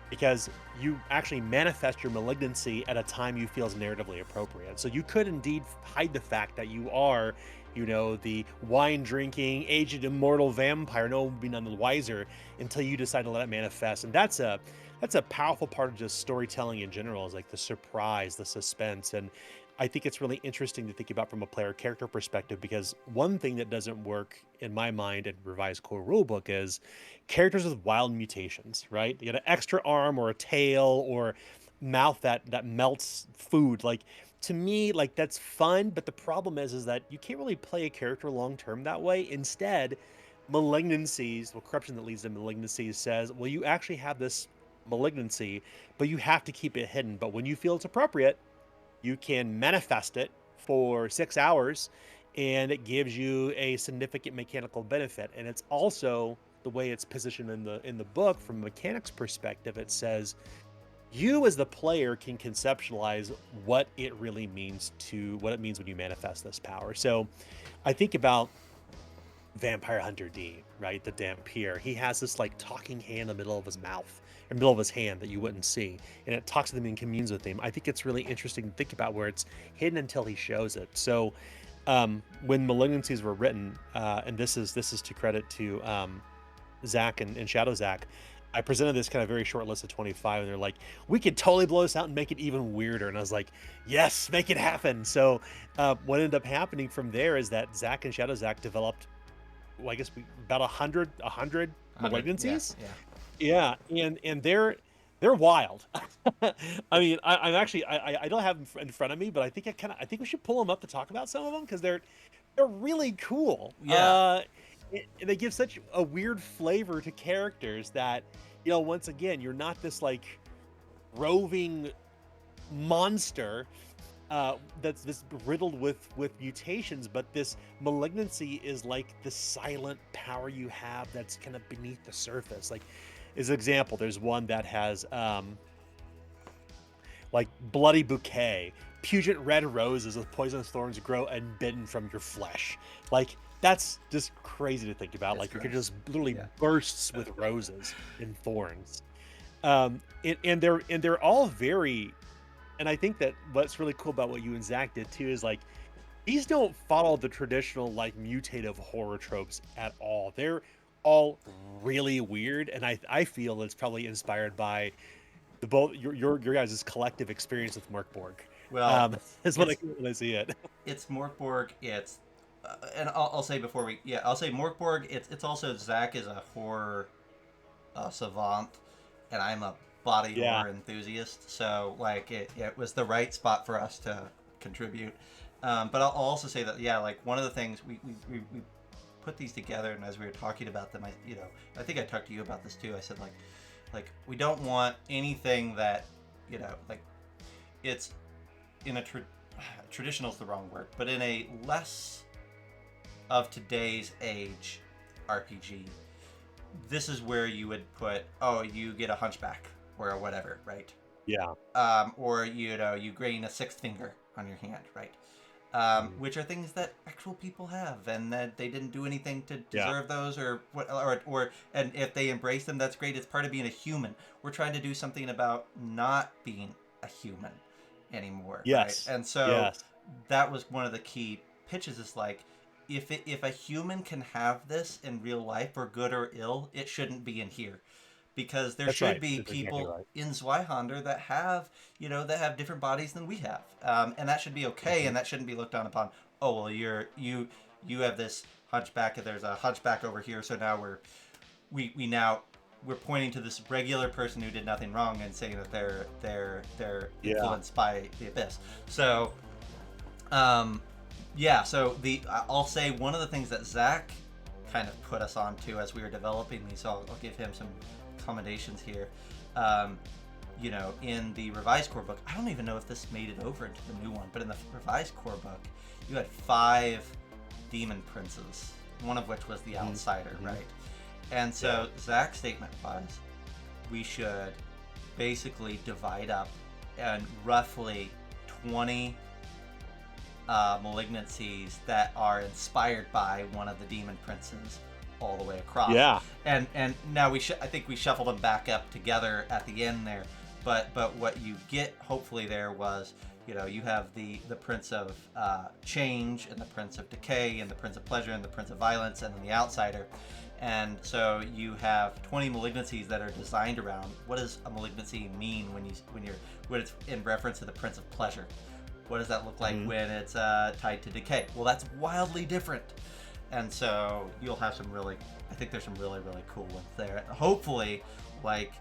because you actually manifest your malignancy at a time you feel is narratively appropriate. So you could indeed hide the fact that you are, the wine-drinking, aged, immortal vampire. No one would be none the wiser until you decide to let it manifest. And that's a powerful part of just storytelling in general, is like the surprise, the suspense. And I think it's really interesting to think about from a player character perspective, because one thing that doesn't work in my mind in revised core rulebook is characters with wild mutations, right? You got an extra arm or a tail or mouth that melts food. Like, to me, like, that's fun, but the problem is that you can't really play a character long term that way. Instead, malignancies, corruption that leads to malignancies says, well, you actually have this malignancy, but you have to keep it hidden. But when you feel it's appropriate, you can manifest it for 6 hours, and it gives you a significant mechanical benefit. And it's also the way it's positioned in the book from a mechanics perspective. It says you as the player can conceptualize what it really means when you manifest this power. So I think about Vampire Hunter D, right? The Dampier. He has this like talking hand in the middle of his mouth, in the middle of his hand, that you wouldn't see, and it talks to them and communes with him. I think it's really interesting to think about where it's hidden until he shows it. So when malignancies were written, and this is to credit to Zach and Shadow Zach, I presented this kind of very short list of 25, and they're like, we could totally blow this out and make it even weirder. And I was like, yes, make it happen. So what ended up happening from there is that Zach and Shadow Zach developed, well, I guess about 100 malignancies. Yeah, and they're wild. I mean, I'm actually I don't have them in front of me, but I think we should pull them up to talk about some of them, because they're really cool. Yeah. They give such a weird flavor to characters that, once again, you're not this like roving monster. that's this riddled with mutations, but this malignancy is like the silent power you have that's kind of beneath the surface. Like, as an example, there's one that has like bloody bouquet, pungent red roses with poisonous thorns grow unbidden from your flesh. Like, that's just crazy to think about. It's Like, you could gross. just literally Yeah. bursts with roses and thorns. And they're all very, and I think that what's really cool about what you and Zach did too is like these don't follow the traditional like mutative horror tropes at all. They're all really weird, and I feel it's probably inspired by the both your guys' collective experience with Merkborg. Well, Is what it's when I see it. it's Morkborg. It's and I'll say before we I'll say Morkborg. It's also Zach is a horror savant, and I'm a body Yeah, horror enthusiast. So like it was the right spot for us to contribute. But I'll also say that like one of the things we put these together, and as we were talking about them, I think I talked to you about this too. I said like we don't want anything that like it's in a traditional is the wrong word, but in a less of today's age RPG, this is where you would put, oh, you get a hunchback or whatever, right? yeah, Or you gain a sixth finger on your hand, right? Which are things that actual people have, and that they didn't do anything to yeah. deserve those, or what, or and if they embrace them, that's great. It's part of being a human. We're trying to do something about not being a human anymore, right? Yes, And so yes. that was one of the key pitches. Is like, if a human can have this in real life, for good or ill, it shouldn't be in here, because there That's should right. be That's exactly people right. in Zweihander that have different bodies than we have, and that should be okay, Hmm. and that shouldn't be looked down upon. Oh well, you have this hunchback, and there's a hunchback over here, so now we're pointing to this regular person who did nothing wrong and saying that they're Yeah. influenced by the abyss. So um, yeah, so I'll say one of the things that Zach kind of put us onto as we were developing these, so I'll give him some commendations here. Um, in the revised core book, I don't even know if this made it over into the new one, but in the revised core book, you had 5 demon princes, one of which was the outsider, Hmm. right? And Yeah. so Zach's statement was, we should basically divide up and roughly 20 malignancies that are inspired by one of the demon princes all the way across. Yeah. And now I think we shuffled them back up together at the end there. But what you get hopefully there was, you have the prince of change, and the prince of decay, and the prince of pleasure, and the prince of violence, and then the outsider. And so you have 20 malignancies that are designed around, what does a malignancy mean when it's in reference to the prince of pleasure? What does that look like Hmm. when it's tied to decay? Well, that's wildly different. And so you'll have I think there's some really, really cool ones there. Hopefully, like,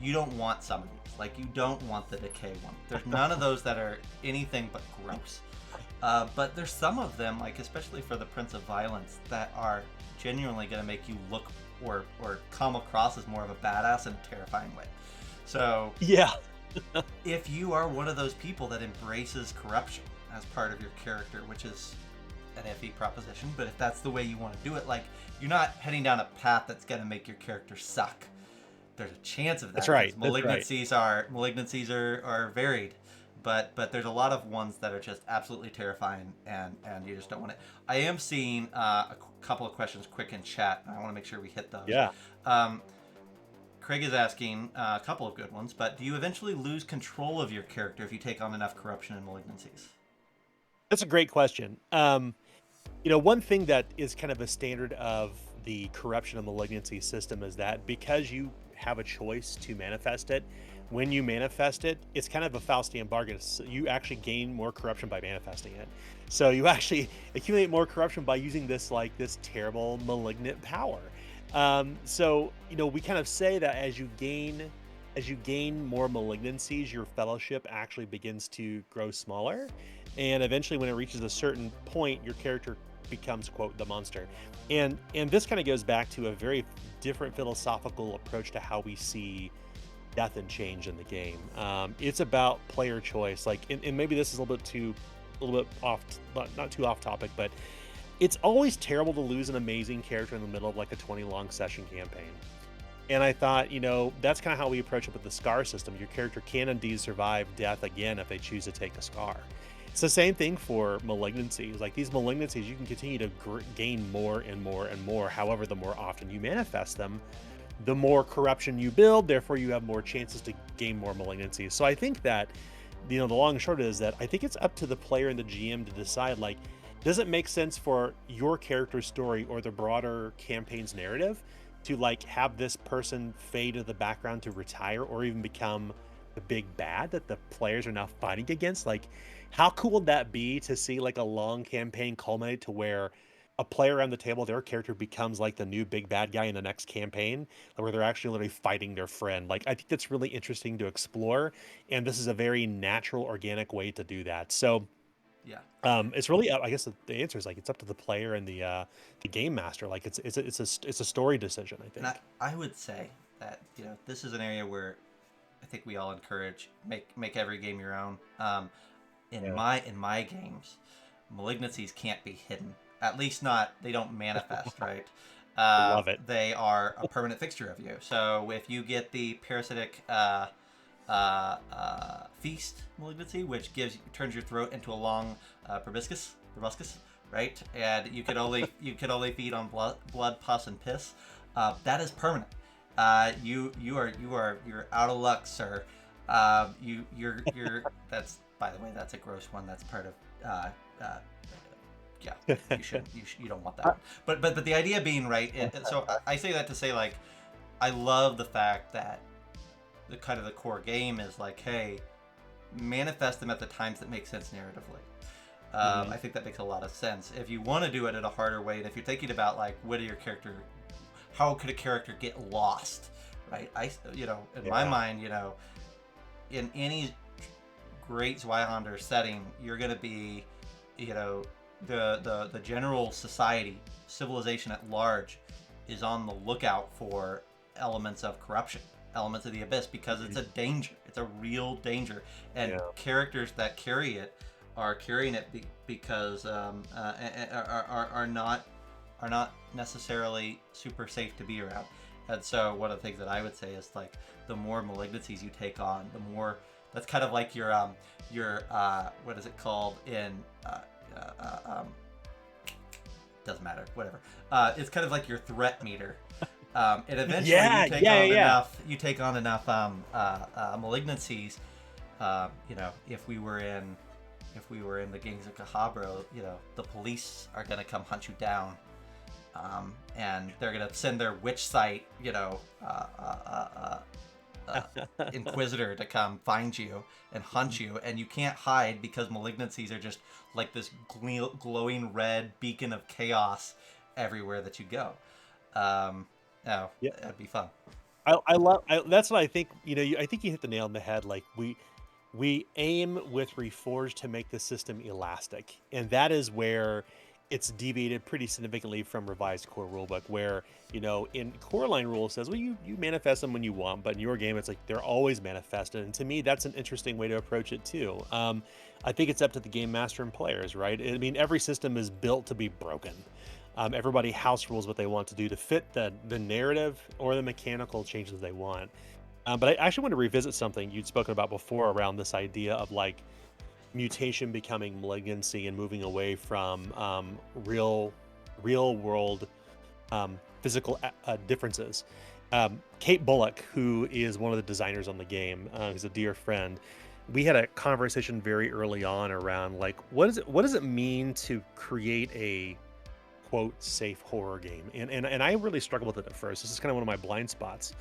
you don't want some of these. Like, you don't want the decay one. There's none of those that are anything but gross. But there's some of them, like, especially for the Prince of Violence, that are genuinely going to make you look or come across as more of a badass in a terrifying way. So Yeah. if you are one of those people that embraces corruption as part of your character, which is an iffy proposition, but if that's the way you want to do it, like, you're not heading down a path that's going to make your character suck. There's a chance of that. That's right. Because That's right. malignancies are varied, but there's a lot of ones that are just absolutely terrifying, and you just don't want it. I am seeing a couple of questions quick in chat, and I want to make sure we hit those. Yeah. Craig is asking a couple of good ones, but do you eventually lose control of your character if you take on enough corruption and malignancies? That's a great question. One thing that is kind of a standard of the corruption and malignancy system is that because you have a choice to manifest it, when you manifest it, it's kind of a Faustian bargain. So you actually gain more corruption by manifesting it. So you actually accumulate more corruption by using this terrible malignant power. So we kind of say that as you gain more malignancies, your fellowship actually begins to grow smaller, and eventually, when it reaches a certain point, your character becomes, quote, the monster. And this kind of goes back to a very different philosophical approach to how we see death and change in the game. It's about player choice. Like, and maybe this is a little bit off, not too off topic, but it's always terrible to lose an amazing character in the middle of like a 20 long session campaign. And I thought, that's kind of how we approach it with the scar system. Your character can indeed survive death again if they choose to take a scar. It's the same thing for malignancies. Like these malignancies, you can continue to gain more and more and more. However, the more often you manifest them, the more corruption you build. Therefore, you have more chances to gain more malignancies. So I think that, the long and short is that I think it's up to the player and the GM to decide, like, does it make sense for your character's story or the broader campaign's narrative to like have this person fade to the background to retire or even become the big bad that the players are now fighting against? Like, how cool would that be to see like a long campaign culminate to where a player around the table, their character becomes like the new big bad guy in the next campaign, where they're actually literally fighting their friend? Like, I think that's really interesting to explore, and this is a very natural, organic way to do that. So Yeah. it's really, I guess the answer is like it's up to the player and the game master. Like it's a story decision, I And think. I would say that this is an area where I think we all encourage make every game your own. Yeah, In my games, malignancies can't be hidden. At least not they don't manifest, right? I love it. They are a permanent fixture of you. So if you get the parasitic feast malignancy, which turns your throat into a long proboscis, right? And you could only feed on blood, pus, and piss. That is permanent. You're out of luck, sir. You're that's, by the way, that's a gross one. That's part of uh, yeah. You don't want that. But the idea being right. So I say that to say, like, I love the fact that the kind of the core game is like, hey, manifest them at the times that make sense narratively. Hmm. I think that makes a lot of sense. If you want to do it in a harder way, and if you're thinking about like, how could a character get lost, right? In my Yeah. mind, in any great Zweihander setting, you're going to be, the general society, civilization at large, is on the lookout for elements of corruption, elements of the abyss, because it's a danger. It's a real danger, and Yeah. characters that carry it are carrying it because are not necessarily super safe to be around. And so one of the things that I would say is, like, the more malignancies you take on, the more, that's kind of like your what is it called in uh, uh, um, doesn't matter, whatever. It's kind of like your threat meter. And eventually Yeah. Yeah. Yeah. you take on enough malignancies. If we were in the gangs of Cahabro, the police are gonna come hunt you down, and they're gonna send their witch site, inquisitor to come find you and hunt you, and you can't hide because malignancies are just like this glowing red beacon of chaos everywhere that you go. No, Yeah. that'd be fun. I love. That's what I think. I think you hit the nail on the head. Like we aim with Reforged to make the system elastic, and that is where it's deviated pretty significantly from revised core rulebook, where in core line rule it says, well, you manifest them when you want, but in your game it's like they're always manifested. And to me, that's an interesting way to approach it too. I think it's up to the game master and players, right? I mean, every system is built to be broken. Everybody house rules what they want to do to fit the narrative or the mechanical changes they want. But I actually want to revisit something you'd spoken about before around this idea of like mutation becoming malignancy and moving away from real world physical differences. Kate Bullock, who is one of the designers on the game, who's a dear friend, we had a conversation very early on around like what does it mean to create a quote safe horror game, and I really struggled with it at first. This is kind of one of my blind spots,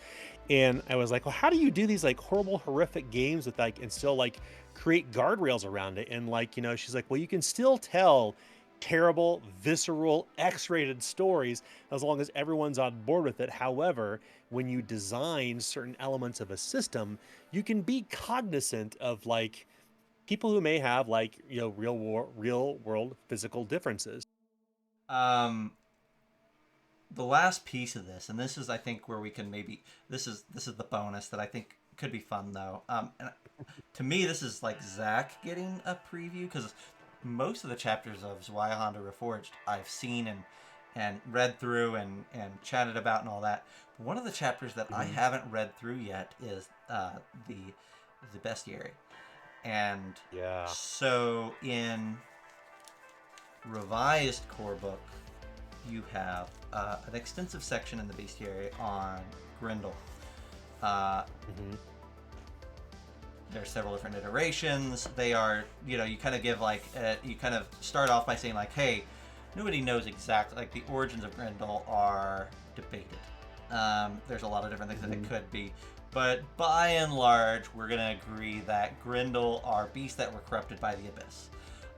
and I was like, well, how do you do these like horrible, horrific games with like and still like create guardrails around it? And like, she's like, well, you can still tell terrible, visceral, X-rated stories as long as everyone's on board with it. However, when you design certain elements of a system, you can be cognizant of like people who may have like real world physical differences. Um, the last piece of this, and this is, I think, where we can maybe, this is the bonus that I think could be fun though. And to me, this is like Zach getting a preview because most of the chapters of Zweihander Reforged I've seen and read through and chatted about and all that. But one of the chapters that I Mhm. haven't read through yet is the bestiary, and Yeah. so in revised core book, you have an extensive section in the bestiary on Grindle. Uh, Hmm. there's several different iterations. They are, you kind of give like, you kind of start off by saying like, hey, nobody knows exactly, like the origins of Grindle are debated. There's a lot of different things that it could be. But by and large, we're going to agree that Grindle are beasts that were corrupted by the Abyss.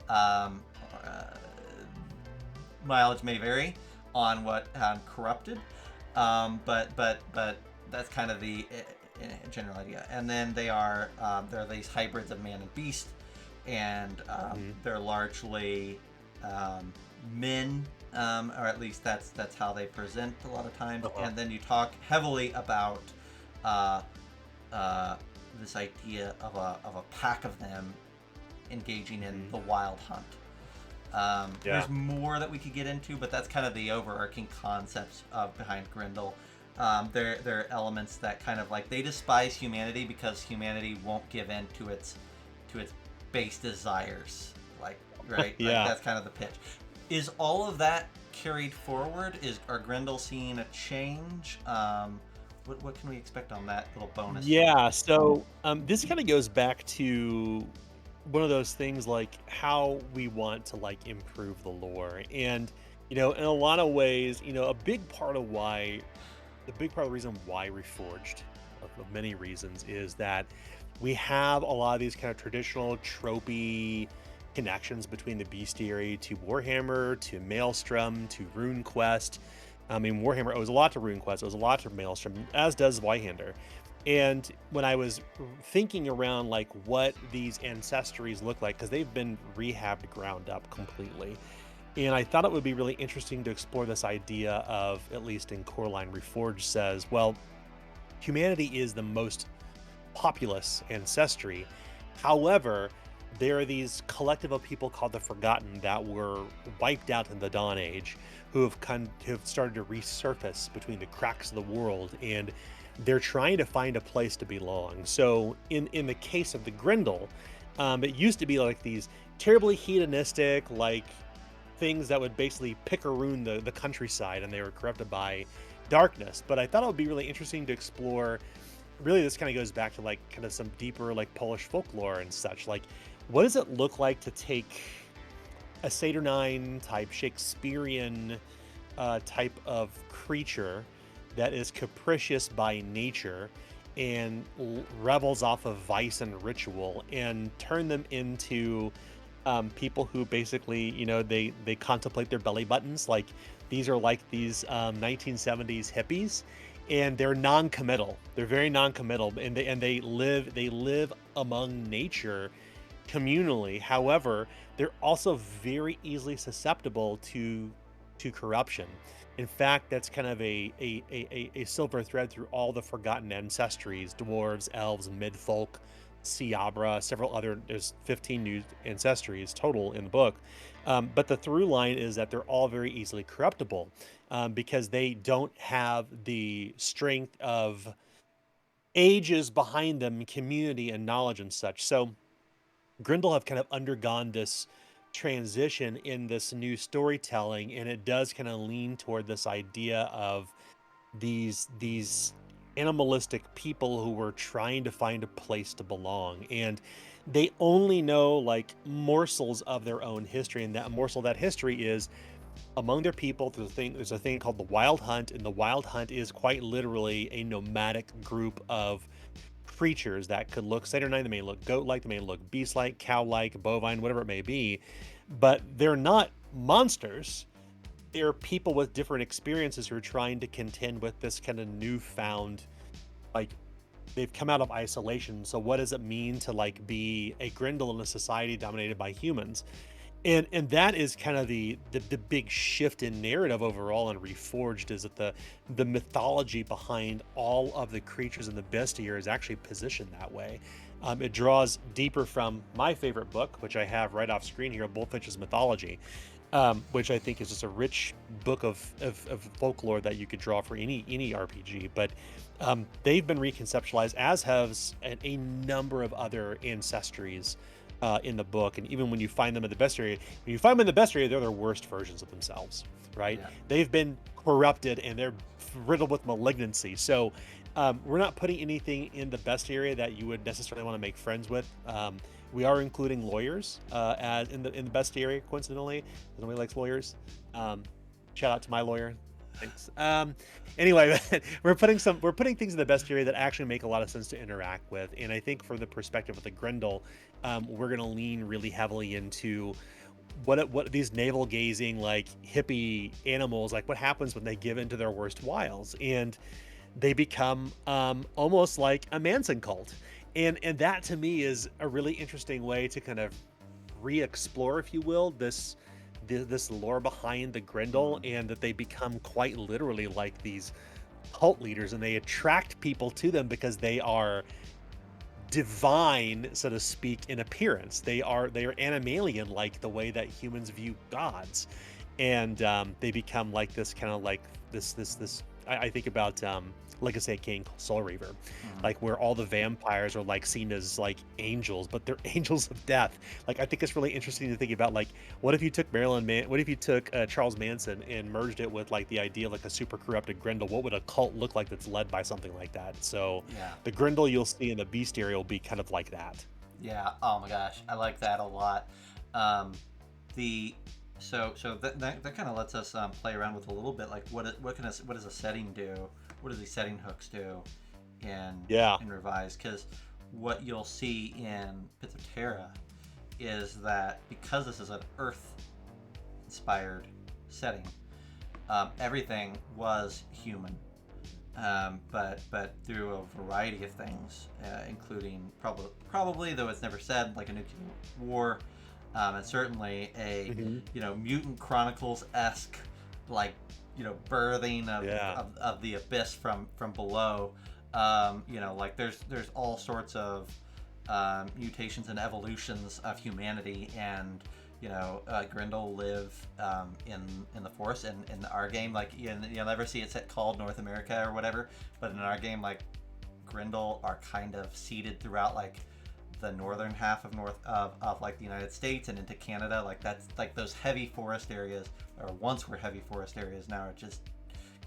Um, uh, Mileage may vary on what corrupted, but that's kind of the general idea. And then they're these hybrids of man and beast, and they're largely men, or at least that's how they present a lot of times. Uh-huh. And then you talk heavily about uh, this idea of a pack of them engaging in the wild hunt. There's more that we could get into, but that's kind of the overarching concepts of behind Grindle. There are elements that kind of like they despise humanity because humanity won't give in to its base desires. Like, right? Yeah. Like, that's kind of the pitch. Is all of that carried forward? Are Grindle seeing a change? What can we expect on that little bonus? Yeah, so this kind of goes back to one of those things like how we want to like improve the lore. And, in a lot of ways, the big part of the reason why Reforged, of many reasons, is that we have a lot of these kind of traditional tropey connections between the bestiary to Warhammer, to Maelstrom, to RuneQuest. I mean, Warhammer owes a lot to RuneQuest, owes a lot to Maelstrom, as does Zweihander. And when I was thinking around like what these ancestries look like, because they've been rehabbed ground up completely, and I thought it would be really interesting to explore this idea of, at least in Coreline, Reforged says, well, humanity is the most populous ancestry. However, there are these collective of people called the Forgotten that were wiped out in the Dawn Age, who have started to resurface between the cracks of the world, and they're trying to find a place to belong. So in the case of the Grindle, it used to be like these terribly hedonistic, like things that would basically pickaroon the countryside, and they were corrupted by darkness. But I thought it would be really interesting to explore. Really, this kind of goes back to like kind of some deeper like Polish folklore and such. Like, what does it look like to take a Saturnine type Shakespearean type of creature that is capricious by nature and revels off of vice and ritual, and turn them into people who basically, they contemplate their belly buttons. Like, these are like these 1970s hippies, and they're non-committal. They're very non-committal, and they live among nature communally. However, they're also very easily susceptible to corruption. In fact, that's kind of a silver thread through all the forgotten ancestries: dwarves, elves, midfolk, Siabra, several other. There's 15 new ancestries total in the book. But the through line is that they're all very easily corruptible, because they don't have the strength of ages behind them, community and knowledge and such. So Grindle have kind of undergone this transition in this new storytelling, and it does kind of lean toward this idea of these animalistic people who were trying to find a place to belong, and they only know like morsels of their own history, and that morsel of that history is among their people. There's a thing called the Wild Hunt, and the Wild Hunt is quite literally a nomadic group of creatures that could look Saturnine, they may look goat-like, they may look beast-like, cow-like, bovine, whatever it may be, but they're not monsters. They're people with different experiences who are trying to contend with this kind of newfound, like, they've come out of isolation. So what does it mean to like be a Grindle in a society dominated by humans? And that is kind of the big shift in narrative overall in Reforged, is that the mythology behind all of the creatures in the bestiary is actually positioned that way. It draws deeper from my favorite book, which I have right off screen here, Bullfinch's Mythology, which I think is just a rich book of folklore that you could draw for any RPG. But they've been reconceptualized, as has a number of other ancestries in the book. And even when you find them in the bestiary, when you find them in the bestiary, they're their worst versions of themselves, right? Yeah. They've been corrupted and they're riddled with malignancy. So we're not putting anything in the bestiary that you would necessarily want to make friends with. We are including lawyers as in the bestiary, coincidentally. Nobody likes lawyers. Shout out to my lawyer. Thanks. Anyway, we're putting things in the bestiary that actually make a lot of sense to interact with. And I think from the perspective of the Grindle, we're going to lean really heavily into what these navel gazing, like hippie animals, like what happens when they give into their worst wiles, and they become almost like a Manson cult. And that to me is a really interesting way to kind of re-explore, if you will, this lore behind the Grindle, and that they become quite literally like these cult leaders, and they attract people to them because they are divine, so to speak, in appearance. They are animalian, like the way that humans view gods, and they become like this kind of like this. I think about Legacy of Kain Soul Reaver, like where all the vampires are like seen as like angels, but they're angels of death. Like I think it's really interesting to think about, like, what if you took what if you took Charles Manson and merged it with like the idea of like a super corrupted Grindle? What would a cult look like that's led by something like that? So Yeah. the Grindle you'll see in the bestiary will be kind of like that. Yeah. Oh my gosh, I like that a lot. Um, the so that kind of lets us play around with a little bit, like what does a setting do? What does these setting hooks do Yeah. in Revised? Because what you'll see in Pits of Terra is that because this is an Earth inspired setting, everything was human, but through a variety of things, including probably, though it's never said, like a nuclear war, and certainly a Mutant Chronicles esque, like, birthing of the abyss from below. Like there's all sorts of mutations and evolutions of humanity, and Grindle live in the forest. And in our game, like you'll never see it set called North America or whatever, but in our game, like Grindle are kind of seeded throughout like the northern half of like the United States and into Canada. Like that's like those heavy forest areas, or once were heavy forest areas, now are just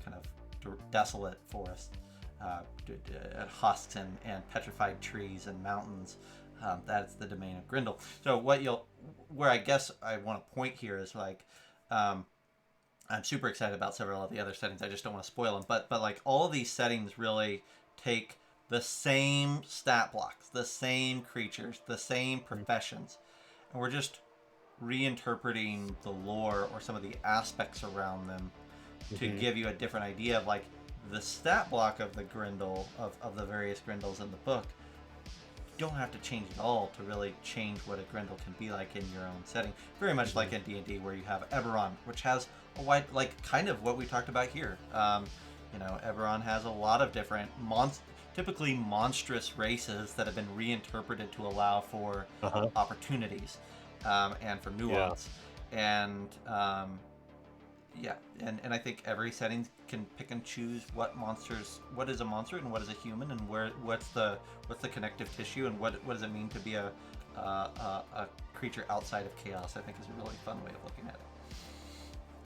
kind of desolate forest, husks and petrified trees and mountains. That's the domain of Grindle. So where I guess I want to point here is like, I'm super excited about several of the other settings. I just don't want to spoil them, but like all of these settings really take the same stat blocks, the same creatures, the same professions, and we're just reinterpreting the lore or some of the aspects around them to give you a different idea of like the stat block of the Grindle, of the various Grindles in the book. You don't have to change it all to really change what a Grindle can be like in your own setting. Very much like in D&D, where you have Eberron, which has a wide, like kind of what we talked about here. Eberron has a lot of different typically monstrous races that have been reinterpreted to allow for opportunities and for nuance. And and I think every setting can pick and choose what is a monster and what is a human, and what's the connective tissue, and what does it mean to be a creature outside of chaos. I think is a really fun way of looking at it.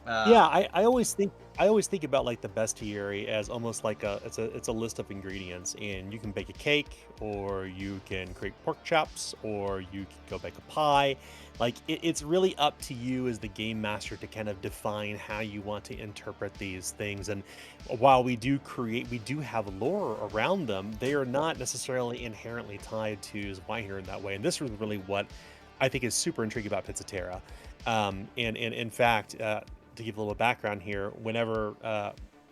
I always think about like the bestiary as almost like it's a list of ingredients, and you can bake a cake, or you can create pork chops, or you can go bake a pie. Like it's really up to you as the game master to kind of define how you want to interpret these things. And while we do have lore around them, they are not necessarily inherently tied to Zweihander in that way. And this is really what I think is super intriguing about Pits of Terra. And in fact, to give a little background here, whenever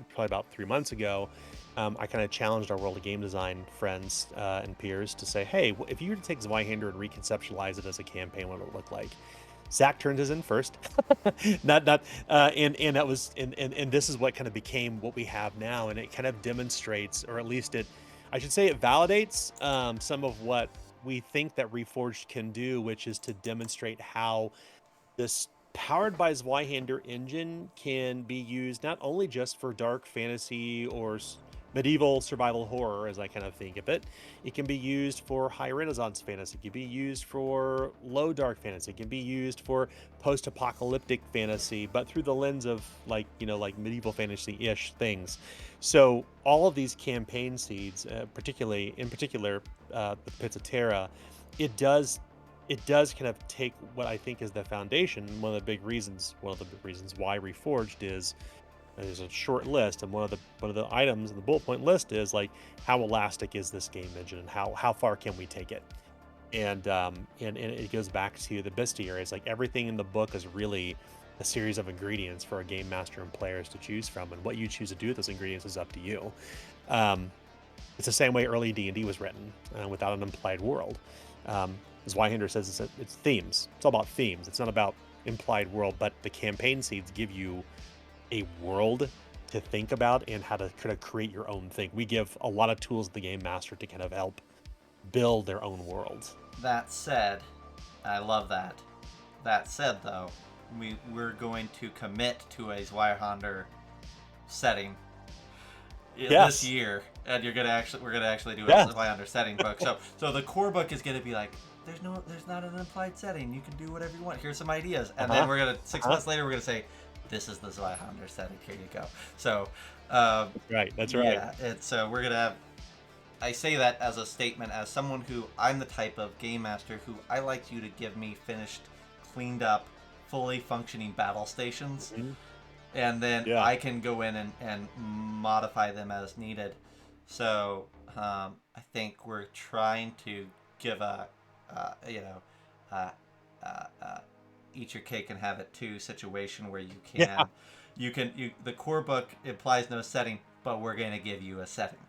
probably about 3 months ago, I kind of challenged our World of Game Design friends and peers to say, hey, if you were to take Zweihander and reconceptualize it as a campaign, what would it look like? Zach turned his in first. not and that was and this is what kind of became what we have now, and it kind of demonstrates, or at least I should say it validates some of what we think that Reforged can do, which is to demonstrate how this powered by Zweihander engine can be used not only just for dark fantasy or medieval survival horror, as I kind of think of it. It can be used for high Renaissance fantasy. It can be used for low dark fantasy. It can be used for post-apocalyptic fantasy, but through the lens of like medieval fantasy-ish things. So all of these campaign seeds, in particular, the Pits of Terra, it does kind of take what I think is the foundation. One of the big reasons why Reforged is, there's a short list, and one of the items in the bullet point list is like, how elastic is this game engine, and how far can we take it? And it goes back to the bestiary. It's like everything in the book is really a series of ingredients for a game master and players to choose from, and what you choose to do with those ingredients is up to you. It's the same way early D&D was written, without an implied world. Zweihander says it's themes. It's all about themes. It's not about implied world, but the campaign seeds give you a world to think about and how to kind of create your own thing. We give a lot of tools to the game master to kind of help build their own worlds. That said, I love that. That said, though, we're going to commit to a Zweihander setting this year, and we're gonna actually do a Zweihander setting book. So the core book is gonna be like, there's not an implied setting. You can do whatever you want. Here's some ideas, and then we're gonna 6 months later we're gonna say, this is the Zweihander setting. Here you go. So that's right. Yeah, we're gonna have. I say that as a statement, as someone who I'm the type of game master who I like you to give me finished, cleaned up, fully functioning battle stations, and then I can go in and modify them as needed. So I think we're trying to give a eat your cake and have it too situation where the core book implies no setting, but we're going to give you a setting.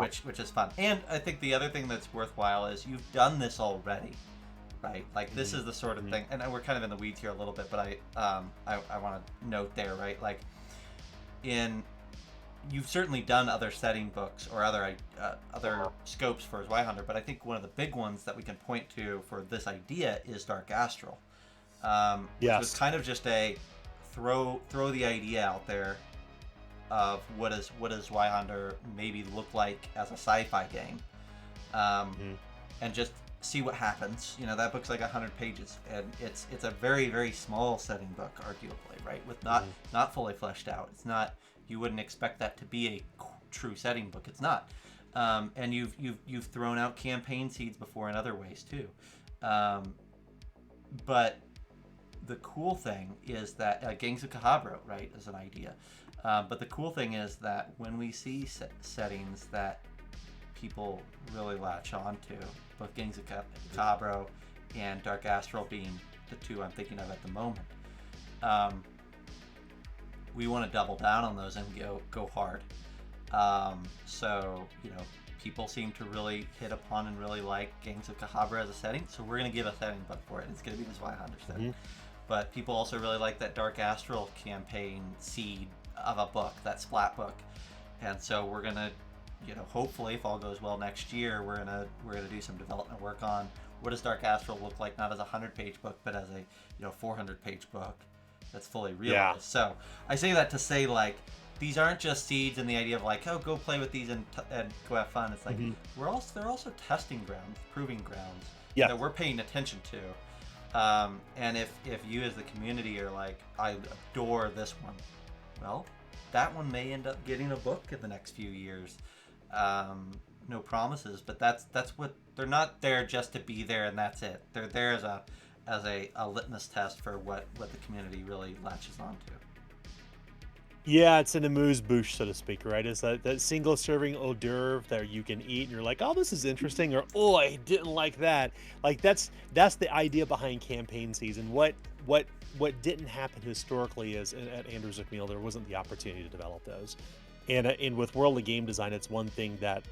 Which is fun. And I think the other thing that's worthwhile is you've done this already, right? Like this is the sort of thing, and we're kind of in the weeds here a little bit, but I want to note there, right? Like you've certainly done other setting books or other scopes for Zweihander, but I think one of the big ones that we can point to for this idea is Dark Astral. Which was kind of just a throw the idea out there of what does Zweihander maybe look like as a sci-fi game, and just see what happens. That book's like 100 pages, and it's a very, very small setting book, arguably, right? With not fully fleshed out. It's not. You wouldn't expect that to be a true setting book. It's not. And you've thrown out campaign seeds before in other ways too. But the cool thing is that Gangs of Cahabro, right, is an idea. But the cool thing is that when we see settings that people really latch on to, both Gangs of Cahabro and Dark Astral being the two I'm thinking of at the moment, we want to double down on those and go hard. So people seem to really hit upon and really like Gangs of Cahabra as a setting, so we're going to give a setting book for it. It's going to be the Zweihander setting. But people also really like that Dark Astral campaign seed of a book, that splat book. And so we're going to, hopefully, if all goes well next year, we're going to do some development work on what does Dark Astral look like, not as a 100-page book, but as a 400-page book that's fully realized. So I say that to say, like, these aren't just seeds and the idea of like, oh, go play with these and go have fun. It's like they're also testing grounds, proving grounds that we're paying attention to. And if you as the community are like, I adore this one, well, that one may end up getting a book in the next few years. No promises, but that's what they're not there just to be there and that's it. They're there as a litmus test for what the community really latches onto. Yeah, it's an amuse-bouche, so to speak, right? It's that single serving hors d'oeuvre that you can eat and you're like, oh, this is interesting, or oh, I didn't like that. Like that's the idea behind campaign season. What didn't happen historically is at Andrews McNeil, there wasn't the opportunity to develop those. And with World of Game Design, it's one thing that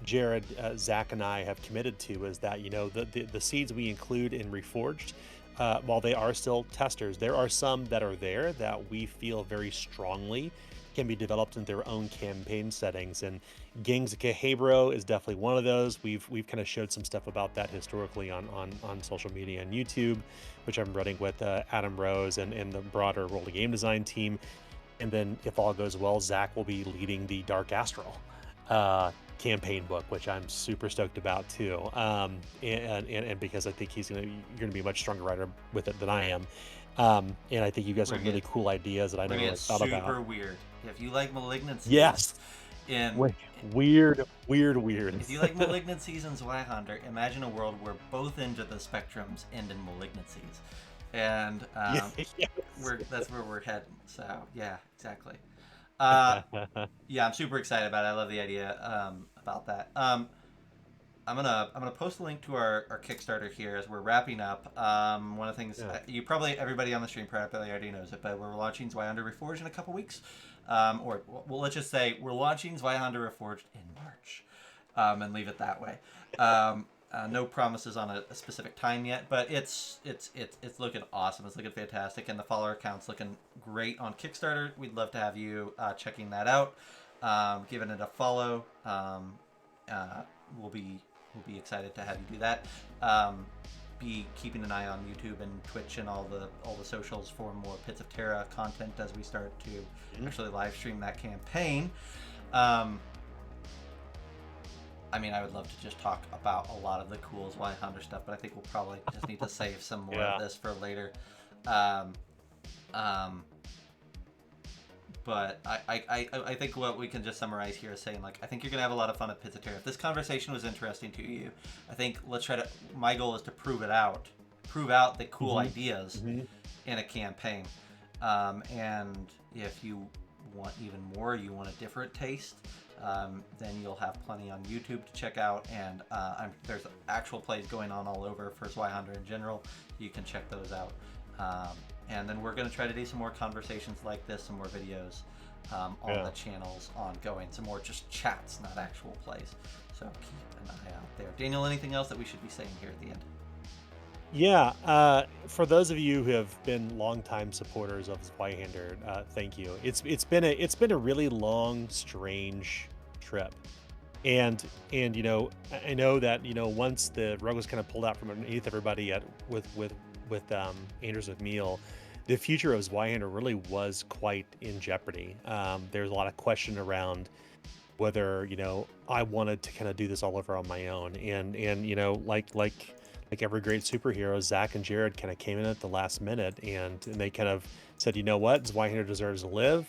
Jared, Zach, and I have committed to is that, the seeds we include in Reforged, while they are still testers, there are some that are there that we feel very strongly can be developed in their own campaign settings. And Gangs of Cahabro is definitely one of those. We've kind of showed some stuff about that historically on social media and YouTube, which I'm running with Adam Rose and the broader World of Game Design team. And then, if all goes well, Zach will be leading the Dark Astral campaign book, which I'm super stoked about too. And because I think you're gonna be a much stronger writer with it than I am. And I think you guys have really cool ideas that I never really thought about. Super weird. If you like malignancies, yes, in weird. If you like malignancies in Zweihander, imagine a world where both ends of the spectrums end in malignancies, and that's where we're heading. So yeah, exactly. Yeah, I'm super excited about it. I love the idea about that. I'm gonna post a link to our Kickstarter here as we're wrapping up. One of the things everybody on the stream probably already knows it, but we're launching Zweihander Reforged in a couple weeks. Or well, let's just say we're launching Zweihander Reforged in March, and leave it that way. No promises on a specific time yet, but it's looking awesome. It's looking fantastic, and the follower count's looking great on Kickstarter. We'd love to have you checking that out, giving it a follow. We'll be excited to have you do that. Be keeping an eye on YouTube and Twitch and all the socials for more Pits of Terra content as we start to actually live stream that campaign. I mean, I would love to just talk about a lot of the cool Zweihander stuff, but I think we'll probably just need to save some more of this for later. But I think what we can just summarize here is saying, like, I think you're going to have a lot of fun at Pits of Terra. If this conversation was interesting to you, I think my goal is to prove out the cool ideas in a campaign. And if you want even more, you want a different taste, then you'll have plenty on YouTube to check out. And there's actual plays going on all over for Zweihander in general. You can check those out. And then we're going to try to do some more conversations like this, some more videos on the channels ongoing, some more just chats, not actual plays. So keep an eye out there. Daniel, anything else that we should be saying here at the end? Yeah, for those of you who have been longtime supporters of Zweihander, thank you. It's been a really long, strange trip, and I know that once the rug was kind of pulled out from underneath everybody with Anders with Meal, the future of Zweihander really was quite in jeopardy. There's a lot of question around whether I wanted to kind of do this all over on my own, and like every great superhero, Zach and Jared kind of came in at the last minute, and they kind of said, you know what, Zweihander deserves to live.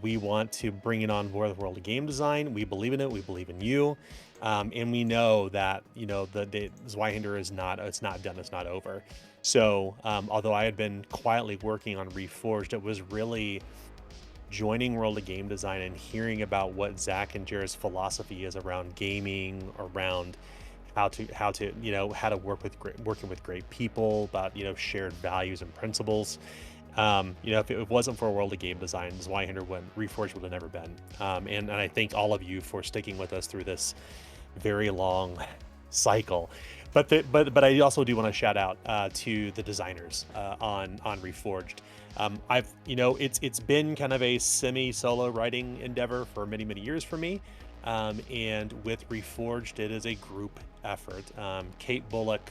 We want to bring it on board the world of game design. We believe in it. We believe in you. And we know that, the Zweihander is not done. It's not over. So although I had been quietly working on Reforged, it was really joining World of Game Design and hearing about what Zach and Jared's philosophy is around gaming, around how to working with great people, about shared values and principles. If it wasn't for World of Game Design, Zweihander Reforged would have never been. And I thank all of you for sticking with us through this very long cycle. But I also do want to shout out to the designers on Reforged. It's been kind of a semi-solo writing endeavor for many years for me. And with Reforged, it is a group effort. Kate Bullock,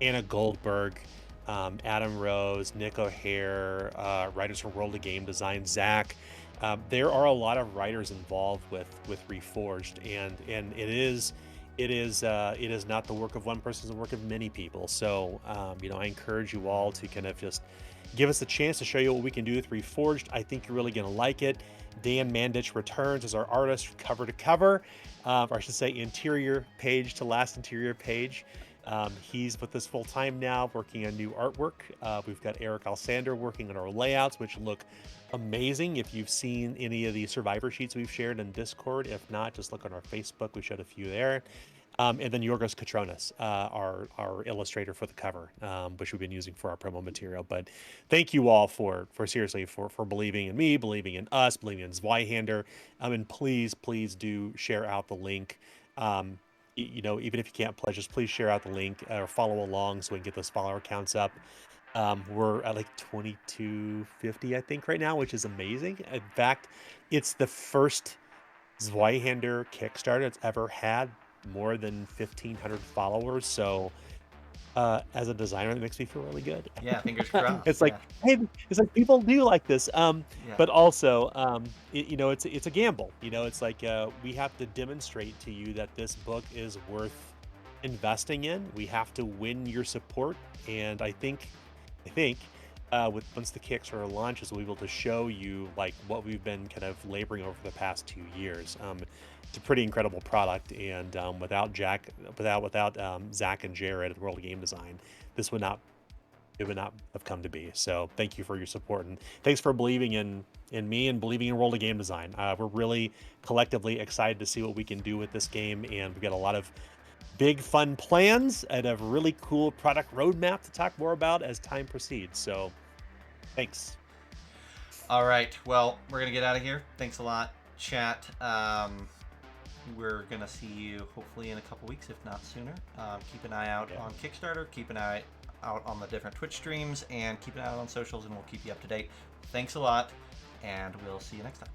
Anna Goldberg, Adam Rose, Nick O'Hare, writers from World of Game Design, Zach. There are a lot of writers involved with Reforged, and it is not the work of one person; it's the work of many people. So I encourage you all to kind of just give us a chance to show you what we can do with Reforged. I think you're really going to like it. Dan Mandich returns as our artist, cover to cover, or I should say interior page to last interior page. He's with us full time now, working on new artwork. We've got Eric Alsander working on our layouts, which look amazing. If you've seen any of the survivor sheets we've shared in Discord, if not, just look on our Facebook. We showed a few there. And then Yorgos Katronis, our illustrator for the cover, which we've been using for our promo material. But thank you all for believing in me, believing in us, believing in Zweihander. And please do share out the link You know, even if you can't pledge, just please share out the link or follow along so we can get those follower counts up. We're at like 2250, I think, right now, which is amazing. In fact, it's the first Zweihander Kickstarter that's ever had more than 1,500 followers. So, as a designer, that makes me feel really good. Yeah, fingers crossed. It's like, hey, it's like people do like this. Yeah. But also, you know, it's a gamble. You know, it's like we have to demonstrate to you that this book is worth investing in. We have to win your support, and I think, with once the Kickstarter launches, we'll be able to show you like what we've been kind of laboring over the past 2 years. It's a pretty incredible product, and without Zach and Jared at World of Game Design, this would not it would not have come to be. So thank you for your support, and thanks for believing in me and believing in World of Game Design. We're really collectively excited to see what we can do with this game, and we've got a lot of big fun plans and a really cool product roadmap to talk more about as time proceeds. So thanks. All right. Well, we're going to get out of here. Thanks a lot, chat. We're going to see you hopefully in a couple weeks, if not sooner. Keep an eye out on Kickstarter. Keep an eye out on the different Twitch streams, and keep an eye out on socials, and we'll keep you up to date. Thanks a lot, and we'll see you next time.